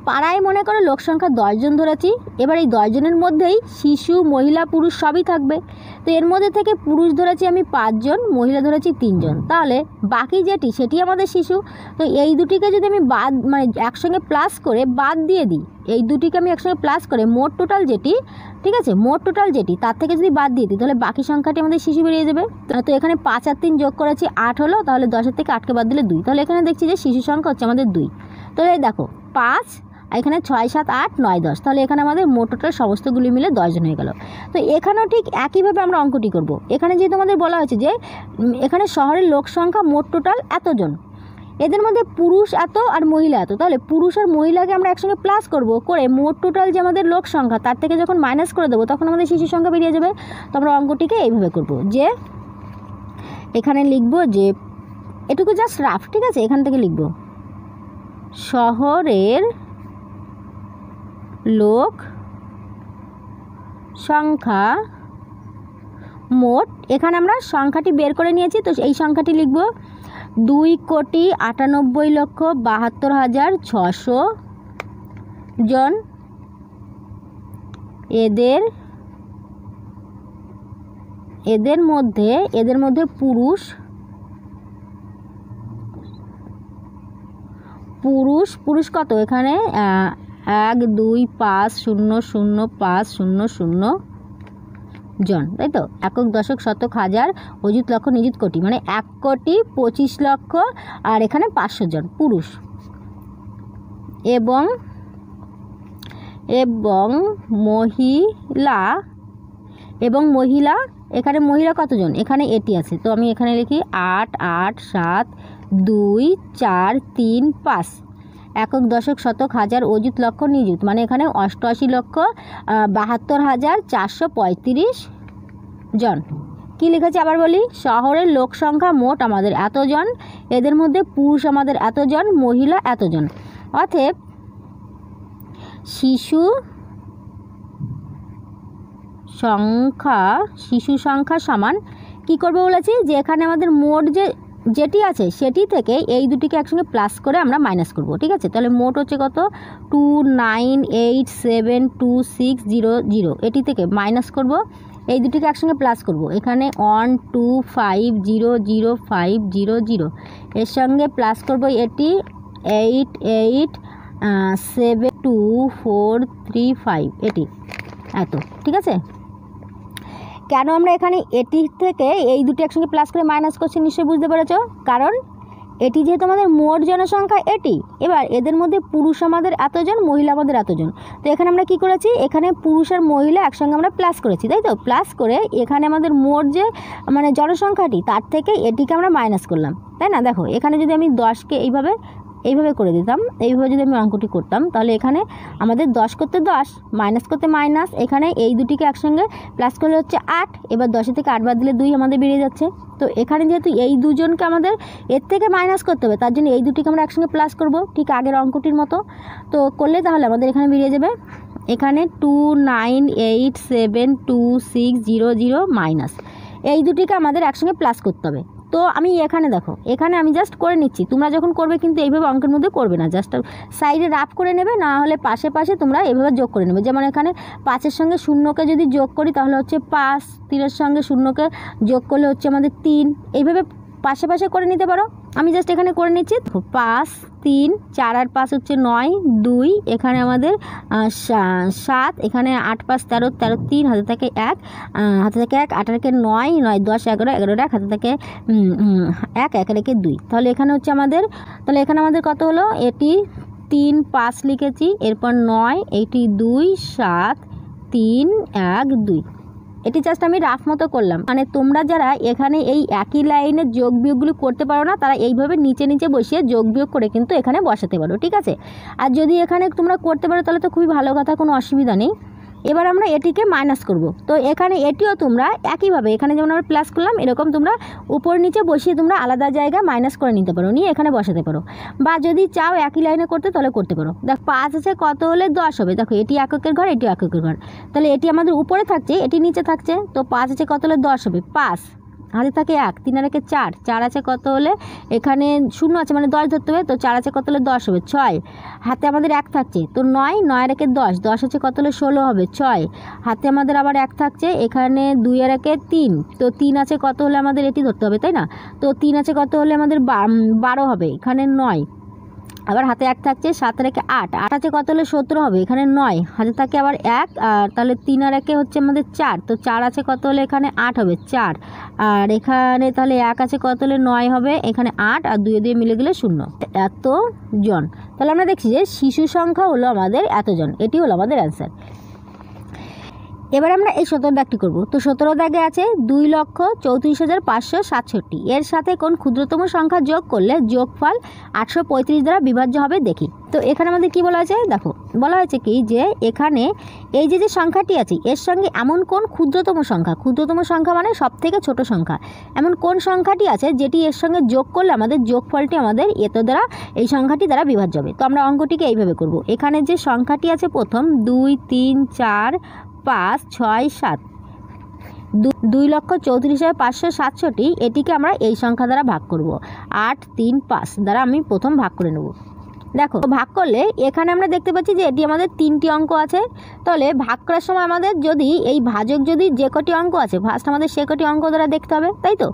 পাড়ায় মনে করো লোক সংখ্যা 10 জন ধরেছি, এবার এই 10 জনের মধ্যেই শিশু, মহিলা, পুরুষ সবই থাকবে। তো এর মধ্যে থেকে পুরুষ ধরেছি আমি 5 জন, মহিলা ধরেছি 3 জন, তাহলে বাকি যেটি সেটি আমাদের শিশু। তো এই দুটিকে যদি আমি বাদ, মানে একসঙ্গে প্লাস করে বাদ দিয়ে দিই, এই দুটিকে আমি একসঙ্গে প্লাস করে মোট টোটাল যেটি, ঠিক আছে, মোট টোটাল যেটি তার থেকে যদি বাদ দিয়ে দিই, তাহলে বাকি সংখ্যাটি আমাদের শিশু বেরিয়ে যাবে। তো এখানে 5 আর 3 যোগ করেছি 8 হলো, তাহলে 10-এর থেকে 8কে বাদ দিলে 2, তাহলে এখানে দেখছি যে শিশু সংখ্যা হচ্ছে আমাদের 2। তো এই দেখো 5, এখানে 6, 7, 8, 9, 10, তাহলে এখানে আমাদের মোট টোটাল সমস্তগুলি মিলে 10 জন হয়ে গেল। তো এখানেও ঠিক একইভাবে আমরা অঙ্কটি করব। এখানে যেহেতু আমাদের বলা হয়েছে যে এখানে শহরের লোক সংখ্যা মোট টোটাল এতজন, এদের মধ্যে পুরুষ এত আর মহিলা এত, তাহলে পুরুষ আর মহিলাকে আমরা একসঙ্গে প্লাস করব, করে মোট টোটাল যে আমাদের লোক সংখ্যা তার থেকে যখন মাইনাস করে দেবো তখন আমাদের শিশুর সংখ্যা বেরিয়ে যাবে। তো আমরা অঙ্কটিকে এইভাবে করব যে এখানে লিখব যে এটুকু জাস্ট রাফ, ঠিক আছে, এখান থেকে লিখব শহরের লোক সংখ্যা মোট, এখানে আমরা সংখ্যাটি বের করে নিয়েছি, তো এই সংখ্যাটি লিখব 2,98,72,600 জন। এদের মধ্যে পুরুষ কত, এখানে 1,2,5,0,0,5,0,0 জন, তাই তো? একক, দশক, শতক, হাজার, অযুত, লক্ষ, নিযুত, কোটি, মানে 1,25,00,000 আর এখানে 500 জন পুরুষ, এবং মহিলা, এখানে মহিলা কতজন, এখানে এটি আছে, তো আমি এখানে লিখি 8, 8, 7, 2, 4, 3, 5, একক, দশক, শতক, হাজার, অযুত, লক্ষ, নিযুত, মানে এখানে 88,72,435 জন। কি লিখেছি আবার বলি, শহরের লোক সংখ্যা মোট আমাদের এতজন, এদের মধ্যে পুরুষ আমাদের এতজন, মহিলা এতজন, অতএব শিশু সংখ্যা সমান কি করবে বলেছি, যে এখানে আমাদের মোট যেটি আছে সেটি থেকে এই দুটিকে একসঙ্গে প্লাস করে আমরা মাইনাস করব, ঠিক আছে? তাহলে মোট হচ্ছে কত 2,98,7,2,6,0,0, এটি থেকে মাইনাস করব, এই দুটিকে একসঙ্গে প্লাস করব, এখানে 1,2,5,0,0,5,0,0 এর সঙ্গে প্লাস করব এটি 8,8,7,2,4,3,5, এটি এত, ঠিক আছে? কেন আমরা এখানে এটি থেকে এই দুটি একসঙ্গে প্লাস করে মাইনাস করছি নিশ্চয়ই বুঝতে পেরেছ, কারণ এটি যেহেতু আমাদের মোট জনসংখ্যা এটি, এবার এদের মধ্যে পুরুষ আমাদের এতজন, মহিলা আমাদের এতজন, তো এখানে আমরা কি করেছি, এখানে পুরুষ আর মহিলা একসঙ্গে আমরা প্লাস করেছি, তাই তো? প্লাস করে এখানে আমাদের মোট যে মানে জনসংখ্যাটি তার থেকে এটিকে আমরা মাইনাস করলাম, তাই না? দেখো এখানে যদি আমি 10কে এইভাবে করে দিতাম, এইভাবে যদি আমি অঙ্কটি করতাম, তাহলে এখানে আমাদের 10 করতে 10, মাইনাস করতে মাইনাস, এখানে এই দুটিকে একসঙ্গে প্লাস করলে হচ্ছে 8, এবার 10 থেকে 8 বাদ দিলে 2 আমাদের বেরিয়ে যাচ্ছে। তো এখানে যেহেতু এই দুজনকে আমাদের এর থেকে মাইনাস করতে হবে, তার জন্য এই দুটিকে আমরা একসঙ্গে প্লাস করব, ঠিক আগের অঙ্কটির মতো। তো করলে তাহলে আমাদের এখানে বেরিয়ে যাবে এখানে 2,98,7,2,6,0,0 মাইনাস, এই দুটিকে আমাদের একসঙ্গে প্লাস করতে হবে। তো আমি এখানে দেখো, এখানে আমি জাস্ট করে নিচ্ছি, তোমরা যখন করবে কিন্তু এইভাবে অঙ্কের মধ্যে করবে না, জাস্ট সাইডে রাফ করে নেবে, না হলে পাশে তোমরা এইভাবে যোগ করে নেবে। যেমন এখানে 5-এর সঙ্গে 0কে যদি যোগ করি তাহলে হচ্ছে 5, 3-এর সঙ্গে 0কে যোগ করলে হচ্ছে আমাদের 3, এইভাবে পাশে করে নিতে পারো। আমি জাস্ট এখানে করে নিচ্ছি 5, 3, 4 আর 5 হচ্ছে 9, 2, এখানে আমাদের 7, এখানে 8, 5, 13, 13, 3, হাতে থাকে 1, 8 আর 9, 9, 10, 11, 11, 1 হাতে থাকে 1, 1 রেখে 2, তাহলে এখানে হচ্ছে আমাদের, তাহলে এখানে আমাদের কত হলো, এটি 3, 5 লিখেছি, এরপর 9, এটি 2, 7, 3, 1, 2, এটি জাস্ট আমি রাফ মতো করলাম। মানে তোমরা যারা এখানে এই একই লাইনে যোগ বিয়োগগুলো করতে পারো না, তারা এইভাবে নিচে নিচে বসিয়ে যোগ বিয়োগ করে কিন্তু এখানে বসাতে পারো, ঠিক আছে। আর যদি এখানে তোমরা করতে পারো তাহলে তো খুবই ভালো কথা, কোনো অসুবিধা নেই। এবার আমরা এটিকে মাইনাস করব। তো এখানে এটিও তোমরা একইভাবে এখানে যেমন আমরা প্লাস করলাম, এরকম তোমরা উপর নিচে বসিয়ে তোমরা আলাদা জায়গায় মাইনাস করে নিতে পারো, নিয়ে এখানে বসাতে পারো। বা যদি চাও একই লাইনে করতে তাহলে করতে পারো। দেখ 5 আছে কত হলে 10 হবে, দেখো এটি এককের ঘর, এটি এককের ঘর, তাহলে এটি আমাদের উপরে থাকছে, এটি নিচে থাকছে। তো 5 আছে কত হলে 10 হবে, 5 হাতে থাকে 1, 3 আর 1 4, 4 আছে কত হলে এখানে 0 আছে মানে 10 ধরতে হবে, তো 4 আছে কত হলে 10 হবে, 6 হাতে আমাদের 1 থাকছে, তো 9, 9 আর 1 10, 10 আছে কত হলে 16 হবে, 6 হাতে আমাদের আবার 1 থাকছে, এখানে 2 আর 1 3, তো 3 আছে কত হলে আমাদের এটি ধরতে হবে, তাই না। তো 3 আছে কত হলে আমাদের 12 হবে, এখানে 9 আবার হাতে 1 থাকছে, 7 আর 1 8, 8 আছে কত হলে 17 হবে, এখানে 9 হাতে থাকে আবার 1, আর তাহলে 3 আর 1 হচ্ছে আমাদের 4, তো 4 আছে কত হলে এখানে 8 হবে, 4 আর এখানে তাহলে 1 আছে কত হলে 9 হবে, এখানে 8 আর 2 দিয়ে মিলে গেলে 0, এতজন। তাহলে আমরা দেখছি যে শিশু সংখ্যা হলো আমাদের এতজন, এটি হলো আমাদের অ্যান্সার। এবার আমরা এই 17 দাগটি করব। তো 17 দাগে আছে 2,34,567, এর সাথে কোন ক্ষুদ্রতম সংখ্যা যোগ করলে যোগফল 835 দ্বারা বিভাজ্য হবে দেখি। তো এখানে আমাদের কি বলা হয়েছে, দেখো বলা হয়েছে কি যে এখানে এই যে সংখ্যাটি আছে এর সঙ্গে এমন কোন ক্ষুদ্রতম সংখ্যা মানে সব থেকে ছোট সংখ্যা, এমন কোন সংখ্যাটি আছে যেটি এর সঙ্গে যোগ করলে আমাদের যোগফলটি আমাদের এত দ্বারা এই সংখ্যাটি দ্বারা বিভাজ্য হবে। তো আমরা অঙ্কটিকে এইভাবে করব। এখানে যে সংখ্যাটি আছে প্রথম 2, 3, 4, 5, 6, 7, 2,34,567, এটিকে আমরা এই সংখ্যা দ্বারা ভাগ করব। 8, 3, 5 দ্বারা আমি প্রথম ভাগ করে নেব। দেখো ভাগ করলে এখানে আমরা দেখতে পাচ্ছি যে এটি আমাদের 3টি অঙ্ক আছে। তাহলে ভাগ করার সময় আমাদের যদি এই ভাজক যদি যে কটি অঙ্ক আছে ফার্স্ট আমাদের সে কটি অঙ্ক দ্বারা দেখতে হবে, তাই তো।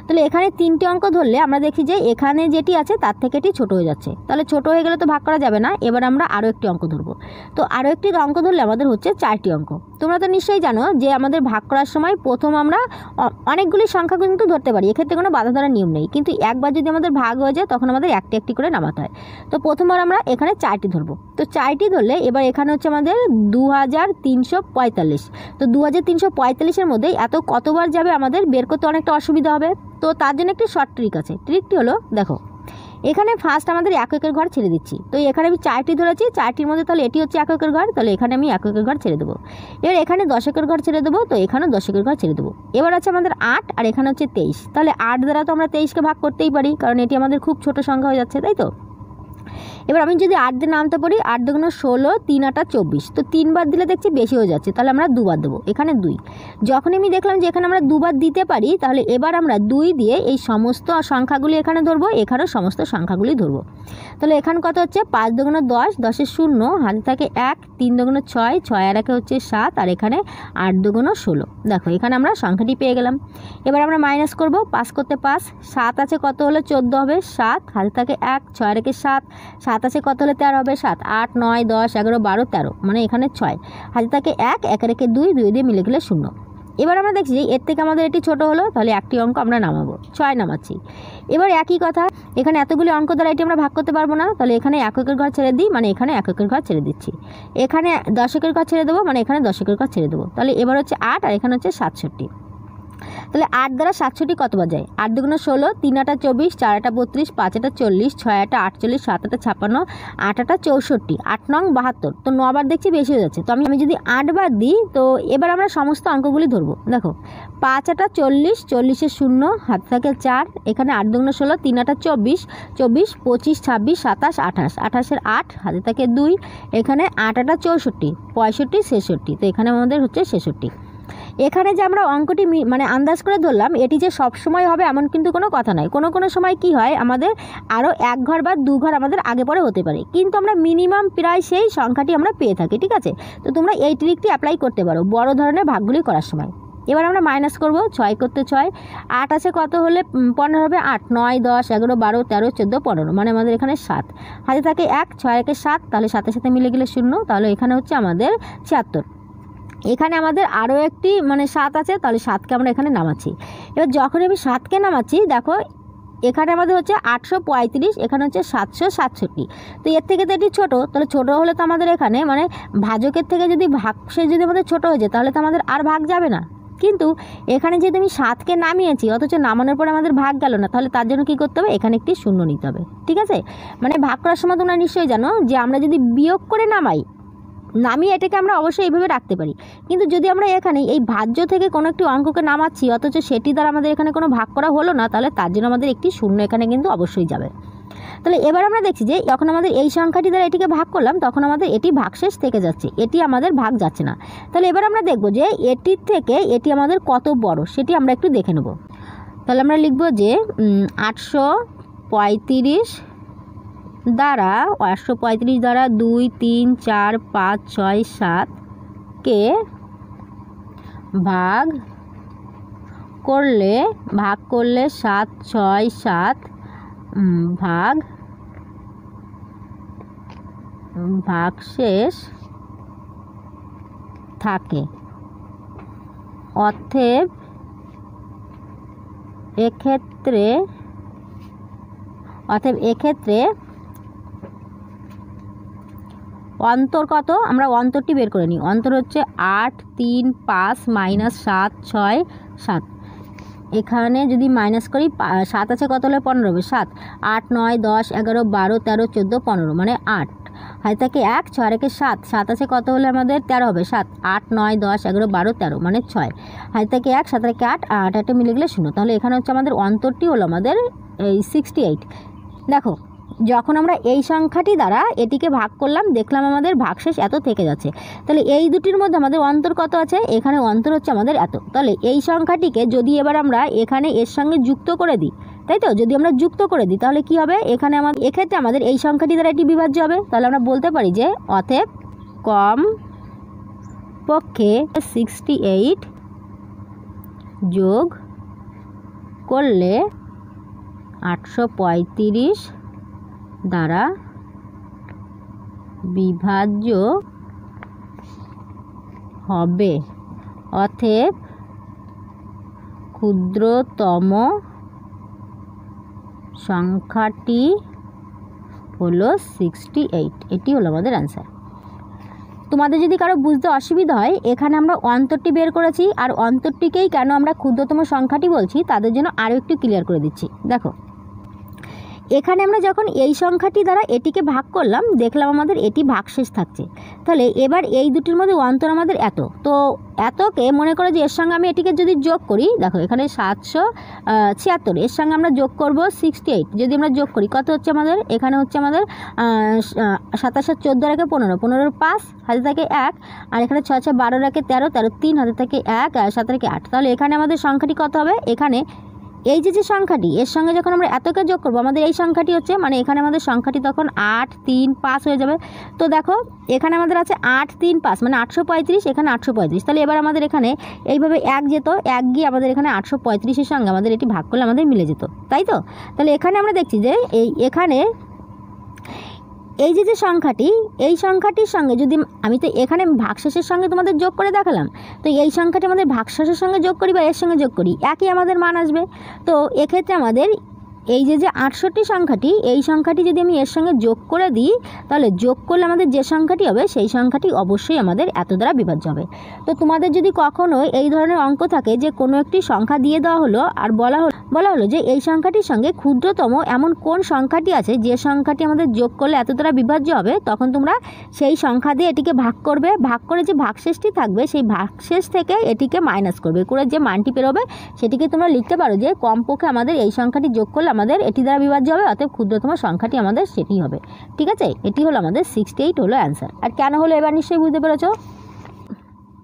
তাহলে এখানে 3টি অঙ্ক ধরলে আমরা দেখি যে এখানে যেটি আছে তার থেকে এটি ছোট হয়ে যাচ্ছে, তাহলে ছোট হয়ে গেলে তো ভাগ করা যাবে না। এবার আমরা আরও একটি অঙ্ক ধরবো। তো আরও একটি অঙ্ক ধরলে আমাদের হচ্ছে 4টি অঙ্ক। তোমরা তো নিশ্চয়ই জানো যে আমাদের ভাগ করার সময় প্রথম আমরা অনেকগুলি সংখ্যা কিন্তু ধরতে পারি, এক্ষেত্রে কোনো বাধা ধরার নিয়ম নেই, কিন্তু একবার যদি আমাদের ভাগ হয়ে যায় তখন আমাদের একটি একটি করে নামাতে হয়। তো প্রথমবার আমরা এখানে 4টি ধরবো। তো 4টি ধরলে এবার এখানে হচ্ছে আমাদের 2,345। তো 2,345-এর মধ্যে এত কতবার যাবে আমাদের বের করতে অনেকটা অসুবিধা হবে। তো তার জন্য একটি শর্ট ট্রিক আছে। ট্রিকটি হলো, দেখো এখানে ফার্স্ট আমাদের এককের ঘর ছেড়ে দিচ্ছি। তো এখানে আমি 4টি ধরেছি, 4টির মধ্যে তাহলে এটি হচ্ছে এককের ঘর, তাহলে এখানে আমি এককের ঘর ছেড়ে দেবো। এবার এখানে দশকের ঘর ছেড়ে দেবো, তো এখানেও দশকের ঘর ছেড়ে দেবো। এবার আছে আমাদের 8 আর এখানে হচ্ছে 23, তাহলে 8 দ্বারা তো আমরা 23কে ভাগ করতেই পারি, কারণ এটি আমাদের খুব ছোট সংখ্যা হয়ে যাচ্ছে, তাই তো। এবার আমি যদি 8 দিয়ে নামতে পারি, 8 দুগুণ 16, 3 8 24, তো 3 বার দিলে দেখছি বেশি হয়ে যাচ্ছে, তাহলে আমরা 2 বার দেবো, এখানে 2। যখন আমি দেখলাম যে এখানে আমরা 2 বার দিতে পারি, তাহলে এবার আমরা 2 দিয়ে এই সমস্ত সংখ্যাগুলি এখানে ধরবো, এখানেও সমস্ত সংখ্যাগুলি ধরবো। তাহলে এখানে কত হচ্ছে 5 দুগুণ 10, 10-এর 0 হাতে থাকে 1, 3 দুগুণ 6, 6 আর 1 হচ্ছে 7, আর এখানে 8 দুগুণ 16। দেখো এখানে আমরা সংখ্যাটি পেয়ে গেলাম। এবার আমরা মাইনাস করব, 5 করতে 5, 7 আছে কত হলে 14 হবে, 7 হাতে থাকে 1, 6 আর 1 7, 7 আছে কত হলে 13 হবে, 7, 8, 9, 10, 11, 12, 13, মানে এখানে 6 হাতে থাকে 1, 1 আর 1 2, 2 দিয়ে মিলে গেলে 0। এবার আমরা দেখছি যে এর থেকে আমাদের এটি ছোট হলো, তাহলে একটি অঙ্ক আমরা নামাবো, 6 নামাচ্ছি। এবার একই কথা, এখানে এতগুলি অঙ্ক দ্বারা এটি আমরা ভাগ করতে পারবো না, তাহলে এখানে এককের ঘর ছেড়ে দিই, মানে এখানে এককের ঘর ছেড়ে দিচ্ছি। এখানে দশকের ঘর ছেড়ে দেবো, মানে এখানে দশকের ঘর ছেড়ে দেবো। তাহলে এবার হচ্ছে 8 আর এখানে হচ্ছে 67। তাহলে 8 দ্বারা 67 কতবার যায়, 8 দুগুণ 16, 3 8 24, 4 8 32, 5 8 40, 6 8 48, 7 8 56, 8 8 64, 8 9 72, তো 9 বার দেখছি বেশি হয়ে যাচ্ছে। তো আমি যদি 8 বার দিই, তো এবার আমরা সমস্ত অঙ্কগুলি ধরবো। দেখো 5 8 40, 40-এর 0 হাতে থাকে 4, এখানে 8 দুগুণ 16, 3 8 24, 24, 25, 26, 27, 28, 28-এর 8 হাতে থাকে 2, এখানে 8 8 64, 65, 66, তো এখানে আমাদের হচ্ছে 66। এখানে যে আমরা অঙ্কটি মানে আন্দাজ করে ধরলাম, এটি যে সব সময় হবে এমন কিন্তু কোনো কথা নয়। কোনো সময় কি হয়, আমাদের আরও 1 ঘর বা 2 ঘর আমাদের আগে পরে হতে পারে, কিন্তু আমরা মিনিমাম প্রায় সেই সংখ্যাটি আমরা পেয়ে থাকি, ঠিক আছে। তো তোমরা এই ট্রিকটি অ্যাপ্লাই করতে পারো বড় ধরনের ভাগগুলি করার সময়। এবার আমরা মাইনাস করব, 6 করতে 6, 8 আছে কত হলে 15 হবে, 8 9 10 11 12 13 14 15, মানে আমাদের এখানে 7 হাতে থাকে 1, 6 1 7, তাহলে 7-এর সাথে মিলে গেলে 0, তাহলে এখানে হচ্ছে আমাদের 76। এখানে আমাদের আরও একটি মানে 7 আছে, তাহলে 7কে আমরা এখানে নামাচ্ছি। এবার যখন আমি 7কে নামাচ্ছি, দেখো এখানে আমাদের হচ্ছে 835, এখানে হচ্ছে 767। তো এর থেকে তো এটি ছোটো, তাহলে ছোটো হলে তো আমাদের এখানে মানে ভাজকের থেকে যদি ভাগশেষ যদি আমাদের ছোটো হয়ে যায়, তাহলে তো আমাদের আর ভাগ যাবে না, কিন্তু এখানে যেহেতু আমি 7কে নামিয়েছি অথচ নামানোর পরে আমাদের ভাগ গেল না, তাহলে তার জন্য কী করতে হবে, এখানে একটি শূন্য নিতে হবে। ঠিক আছে, মানে ভাগ করার সময় তোমরা নিশ্চয়ই জানো যে আমরা যদি বিয়োগ করে নামিয়ে এটাকে আমরা অবশ্যই এইভাবে রাখতে পারি, কিন্তু যদি আমরা এখানে এই ভাজ্য থেকে কোনো একটি অঙ্ককে নামাচ্ছি অথচ সেটি দ্বারা আমাদের এখানে কোনো ভাগ করা হলো না, তাহলে তার জন্য আমাদের একটি শূন্য এখানে কিন্তু অবশ্যই যাবে। তাহলে এবার আমরা দেখছি যে যখন আমাদের এই সংখ্যাটি দ্বারা এটিকে ভাগ করলাম তখন আমাদের এটি ভাগশেষ থেকে যাচ্ছে, এটি আমাদের ভাগ যাচ্ছে না। তাহলে এবার আমরা দেখব যে এটির থেকে এটি আমাদের কত বড় সেটি আমরা একটু দেখে নেব। তাহলে আমরা লিখব যে 835 দ্বারা 2, 3, 4, 5, 6, 7কে ভাগ করলে 7, 6, 7 ভাগশেষ থাকে। অতএব এক্ষেত্রে অন্তর কত, আমরা অন্তরটি বের করে নিই। অন্তর হচ্ছে 8, 3, 5 -7, 6, 7। এখানে যদি মাইনাস করি 7 আছে কত হলে 15 হবে, 7, 8, 9, 10, 11, 12, 13, 14, 15 মানে 8। হাতে থাকে 1, 6 রেখে 7, 7 আছে কত হলে আমাদের 13 হবে, 7, 8, 9, 10, 11, 12, 13 মানে 6। হাতে থাকে 1, 7 রেখে 8, 8 মিলে গেলে 0। তাহলে এখানে হচ্ছে আমাদের অন্তরটি হলো আমাদের এই 68। দেখো যখন আমরা এই সংখ্যাটি দ্বারা এটিকে ভাগ করলাম দেখলাম আমাদের ভাগশেষ এত থেকে যাচ্ছে, তাহলে এই দুটির মধ্যে আমাদের অন্তর কত আছে, এখানে অন্তর হচ্ছে আমাদের এত। তাহলে এই সংখ্যাটিকে যদি এবার আমরা এখানে এর সঙ্গে যুক্ত করে দিই, তাই তো, যদি আমরা যুক্ত করে দিই তাহলে কি হবে, এখানে এক্ষেত্রে আমাদের এই সংখ্যাটি দ্বারা এটি বিভাজ্য হবে। তাহলে আমরা বলতে পারি যে অতএব কম পক্ষে 68 যোগ করলে 835 দ্বারা বিভাজ্য হবে। অতএব ক্ষুদ্রতম সংখ্যাটি হলো 68। এটি হলো আমাদের অ্যান্সার। তোমাদের যদি কারো বুঝতে অসুবিধা হয়, এখানে আমরা অন্তরটি বের করেছি আর অন্তরটিকেই কেন আমরা ক্ষুদ্রতম সংখ্যাটি বলছি তাদের জন্য আরও একটু ক্লিয়ার করে দিচ্ছি। দেখো এখানে আমরা যখন এই সংখ্যাটি দ্বারা এটিকে ভাগ করলাম দেখলাম আমাদের এটি ভাগশেষ থাকছে। তাহলে এবার এই দুটির মধ্যে অন্তর আমাদের এত, তো এতকে মনে করো যে এর সঙ্গে আমি এটিকে যদি যোগ করি, দেখো এখানে 776, এর সঙ্গে আমরা যোগ করব 68। যদি আমরা যোগ করি কত হচ্ছে আমাদের, এখানে হচ্ছে আমাদের 27 14 রেখে 15, 15 5 হাতে থাকে 1, আর এখানে 6 6 12 রেখে 13, 13 3 হাতে থাকে 1, 7 রেখে 8। তাহলে এখানে আমাদের সংখ্যাটি কত হবে, এখানে এই যে সংখ্যাটি এর সঙ্গে যখন আমরা এতকে যোগ করবো আমাদের এই সংখ্যাটি হচ্ছে, মানে এখানে আমাদের সংখ্যাটি তখন 8 3 5 হয়ে যাবে। তো দেখো এখানে আমাদের আছে 8 3 5 মানে 835, এখানে 835। তাহলে এবার আমাদের এখানে এইভাবে 1 যেত, 1 গিয়ে আমাদের এখানে 835-এর সঙ্গে আমাদের এটি ভাগ করলে আমাদের মিলে যেত, তাই তো। তাহলে এখানে আমরা দেখছি যে এখানে এই যে সংখ্যাটি, এই সংখ্যাটির সঙ্গে যদি আমি তো এখানে ভাগশেষের সঙ্গে তোমাদের যোগ করে দেখালাম, তো এই সংখ্যাটি আমাদের ভাগশেষের সঙ্গে যোগ করি বা এর সঙ্গে যোগ করি একই আমাদের মান আসবে। তো এক্ষেত্রে আমাদের এই যে 68 সংখ্যাটি, এই সংখ্যাটি যদি আমি এর সঙ্গে যোগ করে দিই তাহলে যোগ করলে আমাদের যে সংখ্যাটি হবে সেই সংখ্যাটি অবশ্যই আমাদের এত দ্বারা বিভাজ্য হবে। তো তোমাদের যদি কখনো এই ধরনের অঙ্ক থাকে যে কোনো একটি সংখ্যা দিয়ে দেওয়া হলো আর বলা হলো যে এই সংখ্যাটির সঙ্গে ক্ষুদ্রতম এমন কোন সংখ্যাটি আছে যে সংখ্যাটি আমাদের যোগ করলে এত দ্বারা বিভাজ্য হবে, তখন তোমরা সেই সংখ্যা দিয়ে এটিকে ভাগ করবে, ভাগ করে যে ভাগশেষটি থাকবে সেই ভাগশেষ থেকে এটিকে মাইনাস করবে করে যে মানটি বেরোবে সেটিকে তোমরা লিখতে পারো যে কমপক্ষে আমাদের এই সংখ্যাটি যোগ করলে আমাদের এটি দ্বারা বিভাজ্য হবে, অতএব ক্ষুদ্রতম সংখ্যাটি আমাদের সেটি হবে। ঠিক আছে, এটি হলো আমাদের 68 হলো অ্যান্সার। আর কেন হলো এবার নিশ্চয়ই বুঝতে পেরেছো।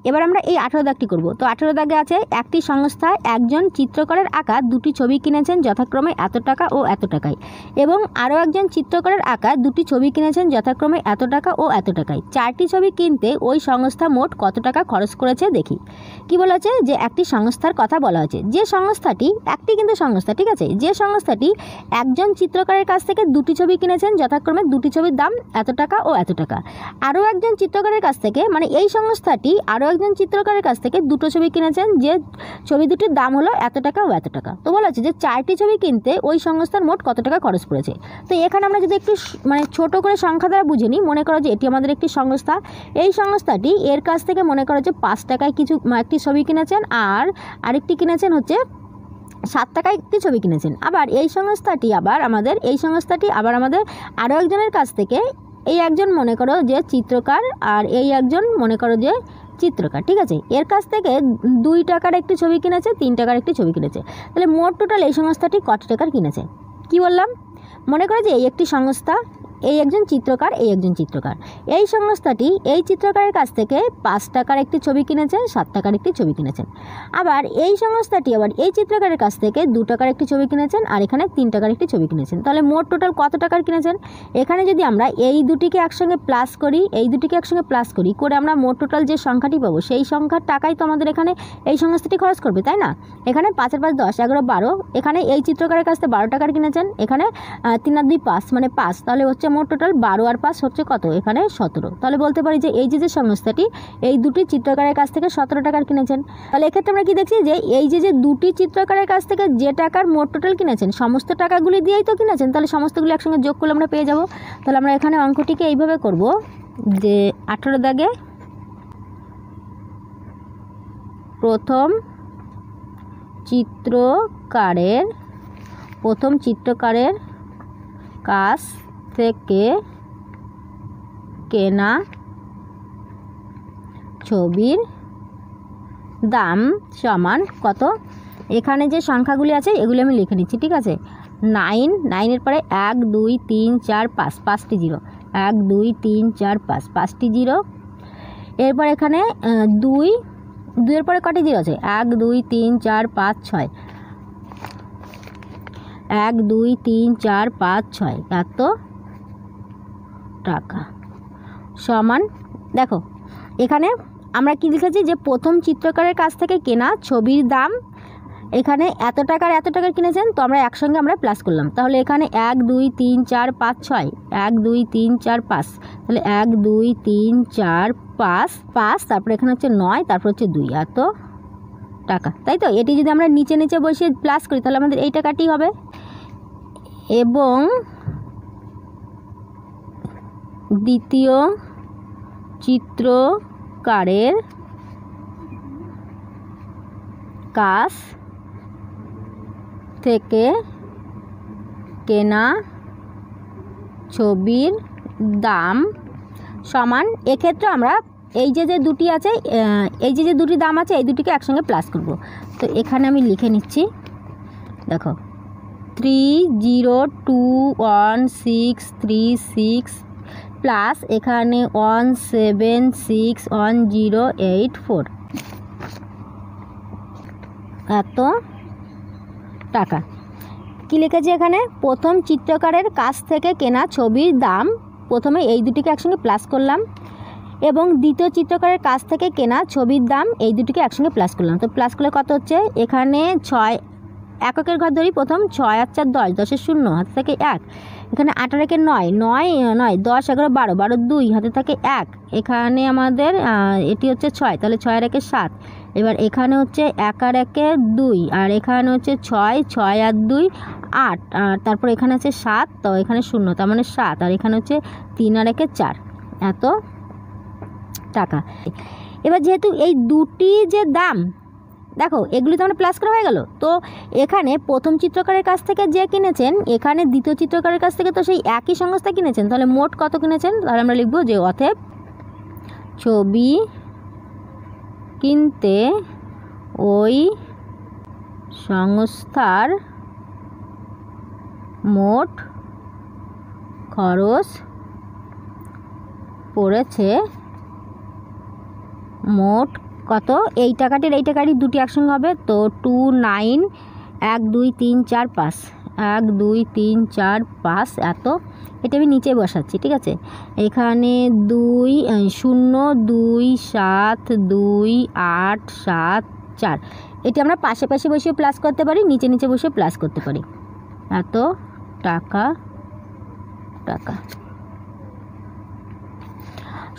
এবার আমরা এই 18 দাগটি করব। তো 18 দাগে আছে একটি সংস্থায় একজন চিত্রকরের আঁকা দুটি ছবি কিনেছেন যথাক্রমে এত টাকা ও এত টাকায়, এবং আরও একজন চিত্রকরের আঁকা দুটি ছবি কিনেছেন যথাক্রমে এত টাকা ও এত টাকায়। 4টি ছবি কিনতে ওই সংস্থা মোট কত টাকা খরচ করেছে দেখি। কি বলা আছে যে একটি সংস্থার কথা বলা হয়েছে, যে সংস্থাটি একটি কিন্তু সংস্থা, ঠিক আছে, যে সংস্থাটি একজন চিত্রকরের কাছ থেকে দুটি ছবি কিনেছেন যথাক্রমে দুটি ছবির দাম এত টাকা ও এত টাকা। আরও একজন চিত্রকরের কাছ থেকে, মানে এই সংস্থাটি আরও একজন চিত্রকারের কাছ থেকে দুটো ছবি কিনেছেন, যে ছবি দুটির দাম হলো এত টাকা ও এত টাকা। তো বলা হচ্ছে যে 4টি ছবি কিনতে ওই সংস্থার মোট কত টাকা খরচ পড়েছে। তো এখানে আমরা যদি একটু মানে ছোট করে সংখ্যা দ্বারা বুঝে নিই, মনে করো যে এটি আমাদের একটি সংস্থা, এই সংস্থাটি এর কাছ থেকে মনে করো যে 5 টাকায় কিছু একটি ছবি কিনেছেন, আর আরেকটি কিনেছেন হচ্ছে 7 টাকায় একটি ছবি কিনেছেন। আবার এই সংস্থাটি আবার আমাদের আরও একজনের কাছ থেকে, এই একজন মনে করো যে চিত্রকার আর এই একজন মনে করো যে চিত্রকার, ঠিক আছে, এর কাছ থেকে 2 টাকার একটি ছবি কিনেছে, 3 টাকার একটি ছবি কিনেছে। তাহলে মোট টোটাল এই সংস্থাটি কত টাকার কিনেছে। কি বললাম, মনে করো যে এই একটি সংস্থা, এই একজন চিত্রকার, এই একজন চিত্রকার, এই সংস্থাটি এই চিত্রকারের কাছ থেকে 5 টাকার একটি ছবি কিনেছেন, 7 টাকার একটি ছবি কিনেছেন। আবার এই সংস্থাটি আবার এই চিত্রকারের কাছ থেকে 2 টাকার একটি ছবি কিনেছেন, আর এখানে 3 টাকার একটি ছবি কিনেছেন। তাহলে মোট টোটাল কত টাকার কিনেছেন। এখানে যদি আমরা এই দুটিকে একসঙ্গে প্লাস করি, করে আমরা মোট টোটাল যে সংখ্যাটি পাবো সেই সংখ্যার টাকাই তো আমাদের এখানে এই সংস্থাটি খরচ করবে, তাই না। এখানে 5 আর 5 10, 11 12, এখানে এই চিত্রকারের কাছ থেকে 12 টাকার কিনেছেন, এখানে 3 আর 2 5 মানে 5, তাহলে হচ্ছে মোট টোটাল 12 আর 5 হচ্ছে কত, এখানে 17। তাহলে বলতে পারি যে এই যে সংস্থাটি এই দুটি চিত্রকারের কাছ থেকে 17 টাকার কিনেছেন। তাহলে এক্ষেত্রে আমরা কি দেখছি যে এই যে দুটি চিত্রকারের কাছ থেকে যে টাকার মোট টোটাল কিনেছেন সমস্ত টাকাগুলি দিয়েই তো কিনেছেন, তাহলে সমস্তগুলি একসঙ্গে যোগ করলে আমরা পেয়ে যাব। তাহলে আমরা এখানে অঙ্কটিকে এইভাবে করব যে 18 দাগে প্রথম চিত্রকারের কাছ থেকে কেনা ছবির দাম সমান কত। এখানে যে সংখ্যাগুলি আছে এগুলি আমি লিখে নিচ্ছি, ঠিক আছে। 9 পরে 1 2 3 4 5, 5টি জিরো, 1 2 3 4 5, 5টি জিরো। এরপর এখানে 2 এর পরে কটি জিরো আছে, 1 2 3 4 5 6, 1 2 3 4 5 6, এত টাকা সমান। দেখো এখানে আমরা কি লিখেছি যে প্রথম চিত্রকারের কাছ থেকে কেনা ছবির দাম, এখানে এত টাকার কিনেছেন, তো আমরা একসঙ্গে আমরা প্লাস করলাম। তাহলে এখানে 1 2 3 4 5 6, 1 2 3 4 5, তাহলে 1 2 3 4 5, তারপরে এখানে হচ্ছে 9, তারপর হচ্ছে 2, এত টাকা, তাই তো। এটি যদি আমরা নিচে বসিয়ে প্লাস করি তাহলে আমাদের এই টাকাটি হবে। এবং দ্বিতীয় চিত্রকারের কাছ থেকে কেনা ছবির দাম সমান, এক্ষেত্রে আমরা এই যে দুটি আছে, এই যে দুটি দাম আছে এই দুটিকে একসঙ্গে প্লাস করব। তো এখানে আমি লিখে নিচ্ছি, দেখো 302166 প্লাস এখানে 176108 এত টাকা। কি লিখেছি এখানে, প্রথম চিত্রকারের কাছ থেকে কেনা ছবির দাম, প্রথমে এই দুটিকে একসঙ্গে প্লাস করলাম, এবং দ্বিতীয় চিত্রকারের কাছ থেকে কেনা ছবির দাম এই দুটিকে একসঙ্গে প্লাস করলাম। তো প্লাস করলে কত হচ্ছে, এখানে 6 এককের ঘর ধরি, প্রথম 6 আর 4 10, 10 0 হাতে থাকে 1, এখানে 8 আর 1 9, 9 10 11 12, 12 2 হাতে থাকে 1, এখানে আমাদের এটি হচ্ছে 6, তাহলে 6 আর 1 7, এবার এখানে হচ্ছে 1 আর 1 2, আর এখানে হচ্ছে 6 6 আর 2 8, আর তারপর এখানে আছে 7, তো এখানে 0, তার মানে 7, আর এখানে হচ্ছে 3 আর 1 4, এত টাকা। এবার যেহেতু এই দুটি যে দাম, দেখো এগুলি তো আমরা প্লাস করা হয়ে গেল, তো এখানে প্রথম চিত্রকারের কাছ থেকে যে কিনেছেন, এখানে দ্বিতীয় চিত্রকারের কাছ থেকে তো সেই একই সংস্থা কিনেছেন, তাহলে মোট কত কিনেছেন। তাহলে আমরা লিখব যে অতএব ছবি কিনতে ওই সংস্থার মোট খরচ পড়েছে মোট কত, এই টাকাটির দুটি একসঙ্গে হবে, তো 2 9 1 2 3 4 5, 1 2 3 4 5, এত। এটা আমি নিচে বসাচ্ছি, ঠিক আছে। এখানে 2 0 2 7 2 8 7 4, এটি আমরা পাশে বসিয়ে প্লাস করতে পারি, নিচে বসে প্লাস করতে পারি, এত টাকা।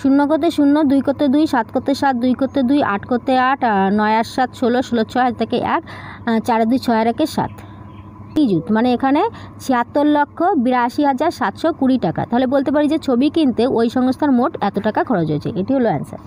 শূন্য করতে শূন্য, 2 করতে 2, 7 করতে 7, 2 করতে 2, 8 করতে 8, 9 আর 7 16, 16 6 থেকে 1, 4 আর 2 6 আর 1 7 নিযুত, মানে এখানে 76,82,720 টাকা। তাহলে বলতে পারি যে ছবি কিনতে ওই সংস্থার মোট এত টাকা খরচ হয়েছে। এটি হলো অ্যান্সার।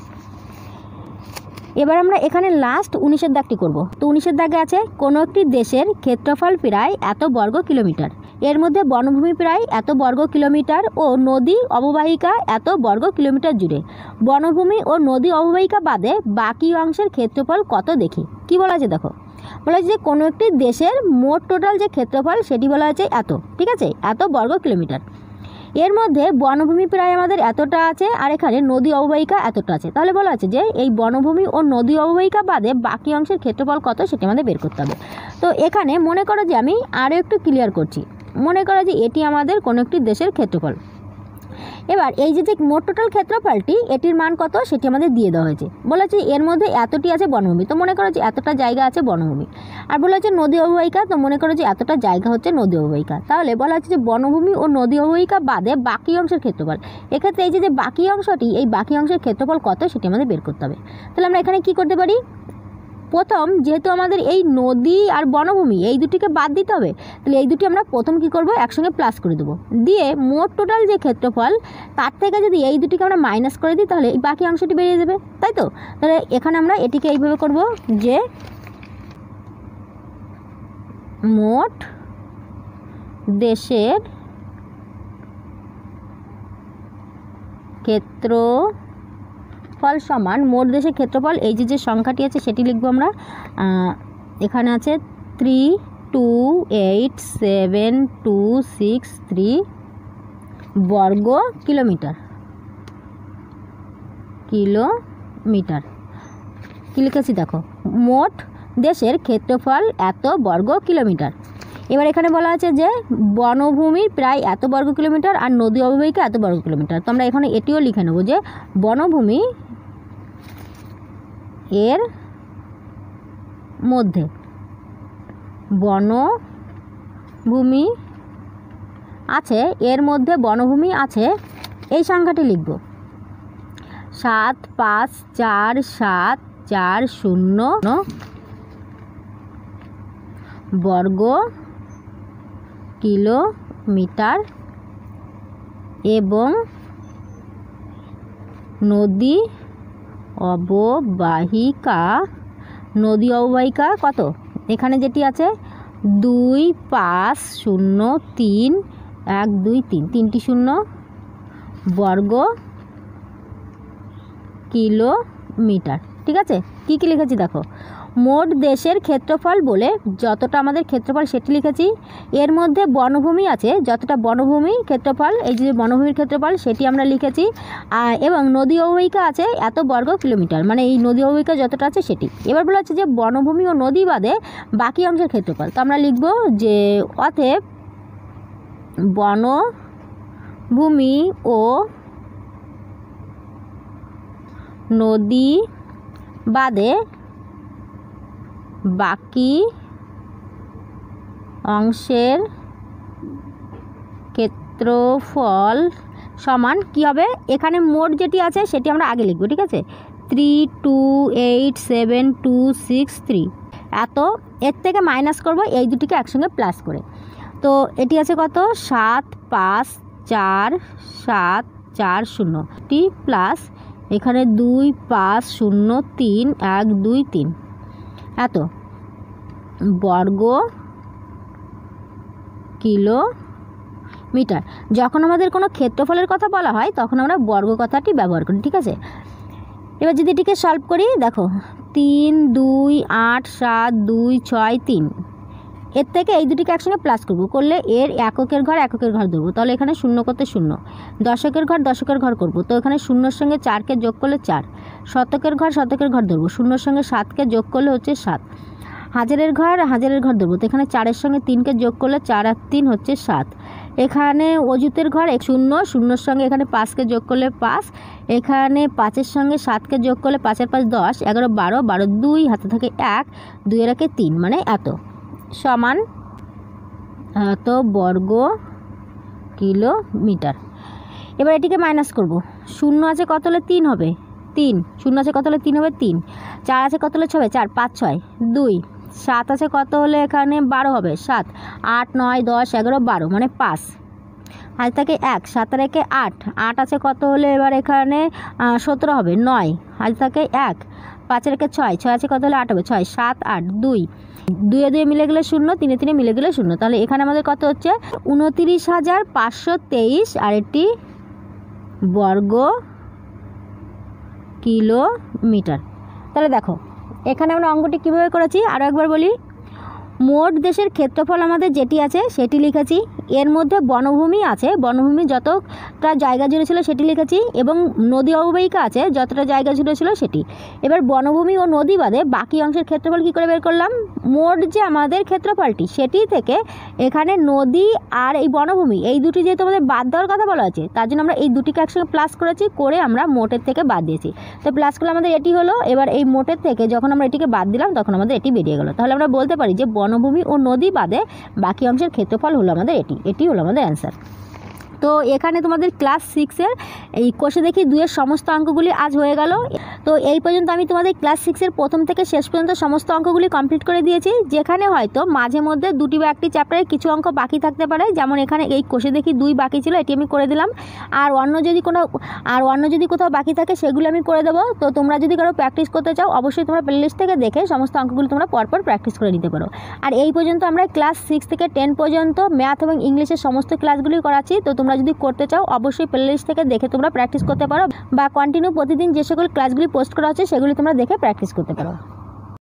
এবার আমরা এখানে লাস্ট 19-এর দাগটি করব। তো 19-এর দাগে আছে কোনো একটি দেশের ক্ষেত্রফল প্রায় এত বর্গ কিলোমিটার, এর মধ্যে বনভূমি প্রায় এত বর্গ কিলোমিটার ও নদী অববাহিকা এত বর্গ কিলোমিটার জুড়ে। বনভূমি ও নদী অববাহিকা বাদে বাকি অংশের ক্ষেত্রফল কত দেখি। কি বলা আছে দেখো, বলা হচ্ছে যে কোনো একটি দেশের মোট টোটাল যে ক্ষেত্রফল সেটি বলা হচ্ছে এত, ঠিক আছে, এত বর্গ কিলোমিটার। এর মধ্যে বনভূমি প্রায় আমাদের এতটা আছে আর এখানে নদী অববাহিকা এতটা আছে। তাহলে বলা আছে যে এই বনভূমি ও নদী অববাহিকা বাদে বাকি অংশের ক্ষেত্রফল কত সেটি আমাদের বের করতে হবে। তো এখানে মনে করো যে আমি আরও একটু ক্লিয়ার করছি। মনে করো যে এটি আমাদের কোনো একটি দেশের ক্ষেত্রফল। এবার এই যে মোট টোটাল ক্ষেত্রফলটি এটির মান কত সেটি আমাদের দিয়ে দেওয়া হয়েছে। বলেছে এর মধ্যে এতটি আছে বনভূমি, তো মনে করো যে এতটা জায়গা আছে বনভূমি। আর বলা হচ্ছে নদী অববাহিকা, তো মনে করো যে এতটা জায়গা হচ্ছে নদী অববাহিকা। তাহলে বলা হচ্ছে যে বনভূমি ও নদী অববাহিকা বাদে বাকি অংশের ক্ষেত্রফল। এক্ষেত্রে এই যে বাকি অংশটি, এই বাকি অংশের ক্ষেত্রফল কত সেটি আমাদের বের করতে হবে। তাহলে আমরা এখানে কি করতে পারি, প্রথম যেহেতু আমাদের এই নদী আর বনভূমি এই দুটিকে বাদ দিতে হবে, তাহলে এই দুটি আমরা প্রথম কি করব, একসঙ্গে প্লাস করে দেবো। দিয়ে মোট টোটাল যে ক্ষেত্রফল তার থেকে যদি এই দুটিকে আমরা মাইনাস করে দিই তাহলে এই বাকি অংশটি বেরিয়ে যাবে, তাই তো। তাহলে এখানে আমরা এটিকে এইভাবে করব যে মোট দেশের ক্ষেত্রফল সমান মোট দেশের ক্ষেত্রফল, এই যে সংখ্যাটি আছে সেটি লিখবো আমরা। এখানে আছে 3287263 বর্গ কিলোমিটার। কি লিখেছি দেখো, মোট দেশের ক্ষেত্রফল এত বর্গ কিলোমিটার। এবার এখানে বলা আছে যে বনভূমির প্রায় এত বর্গ কিলোমিটার আর নদী অববাহিকা এত বর্গ কিলোমিটার। তো আমরা এখানে এটিও লিখে নেব যে বনভূমি এর মধ্যে, বনভূমি আছে এর মধ্যে বনভূমি আছে এই সংখ্যাটি লিখব 7544740 বর্গ কিলোমিটার এবং নদী অববাহিকা কত, এখানে যেটি আছে 2503123 তিনটি শূন্য বর্গ কিলোমিটার। ঠিক আছে, কি লিখেছি দেখো, মোট দেশের ক্ষেত্রফল বলে যতটা আমাদের ক্ষেত্রফল সেটি লিখেছি, এর মধ্যে বনভূমি আছে যতটা বনভূমি ক্ষেত্রফল, এই যে বনভূমির ক্ষেত্রফল সেটি আমরা লিখেছি, এবং নদী অববাহিকা আছে এত বর্গ কিলোমিটার, মানে এই নদী অববাহিকা যতটা আছে সেটি। এবার বলা হচ্ছে যে বনভূমি ও নদী বাদে বাকি অংশের ক্ষেত্রফল, তো আমরা লিখব যে অতএব বনভূমি ও নদী বাদে বাকি অংশের ক্ষেত্রফল সমান কি হবে, এখানে মোট যেটি আছে সেটি আমরা আগে লিখব। ঠিক আছে, 3287263 এত, এর থেকে মাইনাস করব এই দুটিকে একসঙ্গে প্লাস করে। তো এটি আছে কত, 7544740 টি প্লাস এখানে 2503123 এত বর্গ কিলোমিটার। যখন আমাদের কোনো ক্ষেত্রফলের কথা বলা হয় তখন আমরা বর্গ কথাটি ব্যবহার করি। ঠিক আছে, এবার যদি এটিকে সলভ করি দেখো 3287263, এর থেকে এই দুটিকে একসঙ্গে প্লাস করব, করলে এর এককের ঘর ধরবো, তাহলে এখানে শূন্য করতে শূন্য, দশকের ঘর করব, তো এখানে শূন্যর সঙ্গে 4কে যোগ করলে 4, শতকের ঘর ধরবো, শূন্যর সঙ্গে 7কে যোগ করলে হচ্ছে 7, হাজারের ঘর ধরবো, তো এখানে 4-এর সঙ্গে 3কে যোগ করলে 4 আর 3 হচ্ছে 7, এখানে অযুতের ঘর শূন্যর সঙ্গে এখানে 5কে যোগ করলে 5, এখানে 5-এর সঙ্গে 7কে যোগ করলে 5 আর 5 10, 11 12, 2 হাতে থাকে 1, 2 এর একে 3, মানে এত সমান এত বর্গ কিলোমিটার। এবার এটিকে মাইনাস করব। শূন্য আছে কত হলে 3 হবে, 3 শূন্য আছে কত হলে 3 হবে 3, 4 আছে কত হলে 6 হবে 4, 5 6 2, 7 আছে কত হলে এখানে 12 হবে 7, 8 9 10 11 12 মানে 5, হাতে থাকে 1, 7 রেখে 8, 8 আছে কত হলে এবার এখানে 17 হবে 9, হাতে থাকে 1, 5 রেখে 6, 6 আছে কত হলে 8 হবে 6, 7 8 2, 2 এ 2 মিলে গেলে 0, 3 এ 3 মিলে গেলে 0। তাহলে এখানে আমাদের কত হচ্ছে 29,523 আর এটি বর্গ কিলোমিটার। তাহলে দেখো এখানে আমরা অঙ্কটি কীভাবে করেছি আরও একবার বলি। মোট দেশের ক্ষেত্রফল আমাদের যেটি আছে সেটি লিখেছি, এর মধ্যে বনভূমি আছে, বনভূমি যতটা জায়গা জুড়ে ছিল সেটি লিখেছি, এবং নদী অববাহিকা আছে যতটা জায়গা জুড়ে ছিল সেটি। এবার বনভূমি ও নদী বাদে বাকি অংশের ক্ষেত্রফল কী করে বের করলাম, মোট যে আমাদের ক্ষেত্রফলটি সেটি থেকে এখানে নদী আর এই বনভূমি এই দুটি যেহেতু আমাদের বাদ দেওয়ার কথা বলা আছে, তার জন্য আমরা এই দুটিকে একসঙ্গে প্লাস করেছি, করে আমরা মোটের থেকে বাদ দিয়েছি। তো প্লাস করলে আমাদের এটি হলো। এবার এই মোটের থেকে যখন আমরা এটিকে বাদ দিলাম তখন আমাদের এটি বেরিয়ে গেল। তাহলে আমরা বলতে পারি যে বনভূমি ও নদী বাদে বাকি অংশের ক্ষেত্রফল হলো আমাদের এটি হলো আমাদের অ্যান্সার। তো এখানে তোমাদের ক্লাস 6-এর এই কোষে দেখি 2-এর সমস্ত অঙ্কগুলি আজ হয়ে গেল। তো এই পর্যন্ত আমি তোমাদের ক্লাস 6-এর প্রথম থেকে শেষ পর্যন্ত সমস্ত অঙ্কগুলি কমপ্লিট করে দিয়েছি। যেখানে হয়তো মাঝে মধ্যে দুটি বা একটি চ্যাপ্টারে কিছু অঙ্ক বাকি থাকতে পারে, যেমন এখানে এই কোষে দেখি 2 বাকি ছিল, এটি আমি করে দিলাম। আর অন্য যদি কোথাও বাকি থাকে সেগুলো আমি করে দেবো। তো তোমরা যদি কারো প্র্যাকটিস করতে চাও অবশ্যই তোমরা প্লেলিস্ট থেকে দেখে সমস্ত অঙ্কগুলি তোমরা পরপর প্র্যাকটিস করে নিতে পারো। আর এই পর্যন্ত আমরা ক্লাস 6 থেকে 10 পর্যন্ত ম্যাথ এবং ইংলিশের সমস্ত ক্লাসগুলি করাচ্ছি। তো তোমরা যদি করতে চাও অবশ্যই প্লেলিস্ট থেকে দেখে তোমরা প্র্যাকটিস করতে পারো, বা কন্টিনিউ প্রতিদিন যে সকল ক্লাসগুলি পোস্ট করা হচ্ছে সেগুলি তোমরা দেখে প্র্যাকটিস করতে পারো।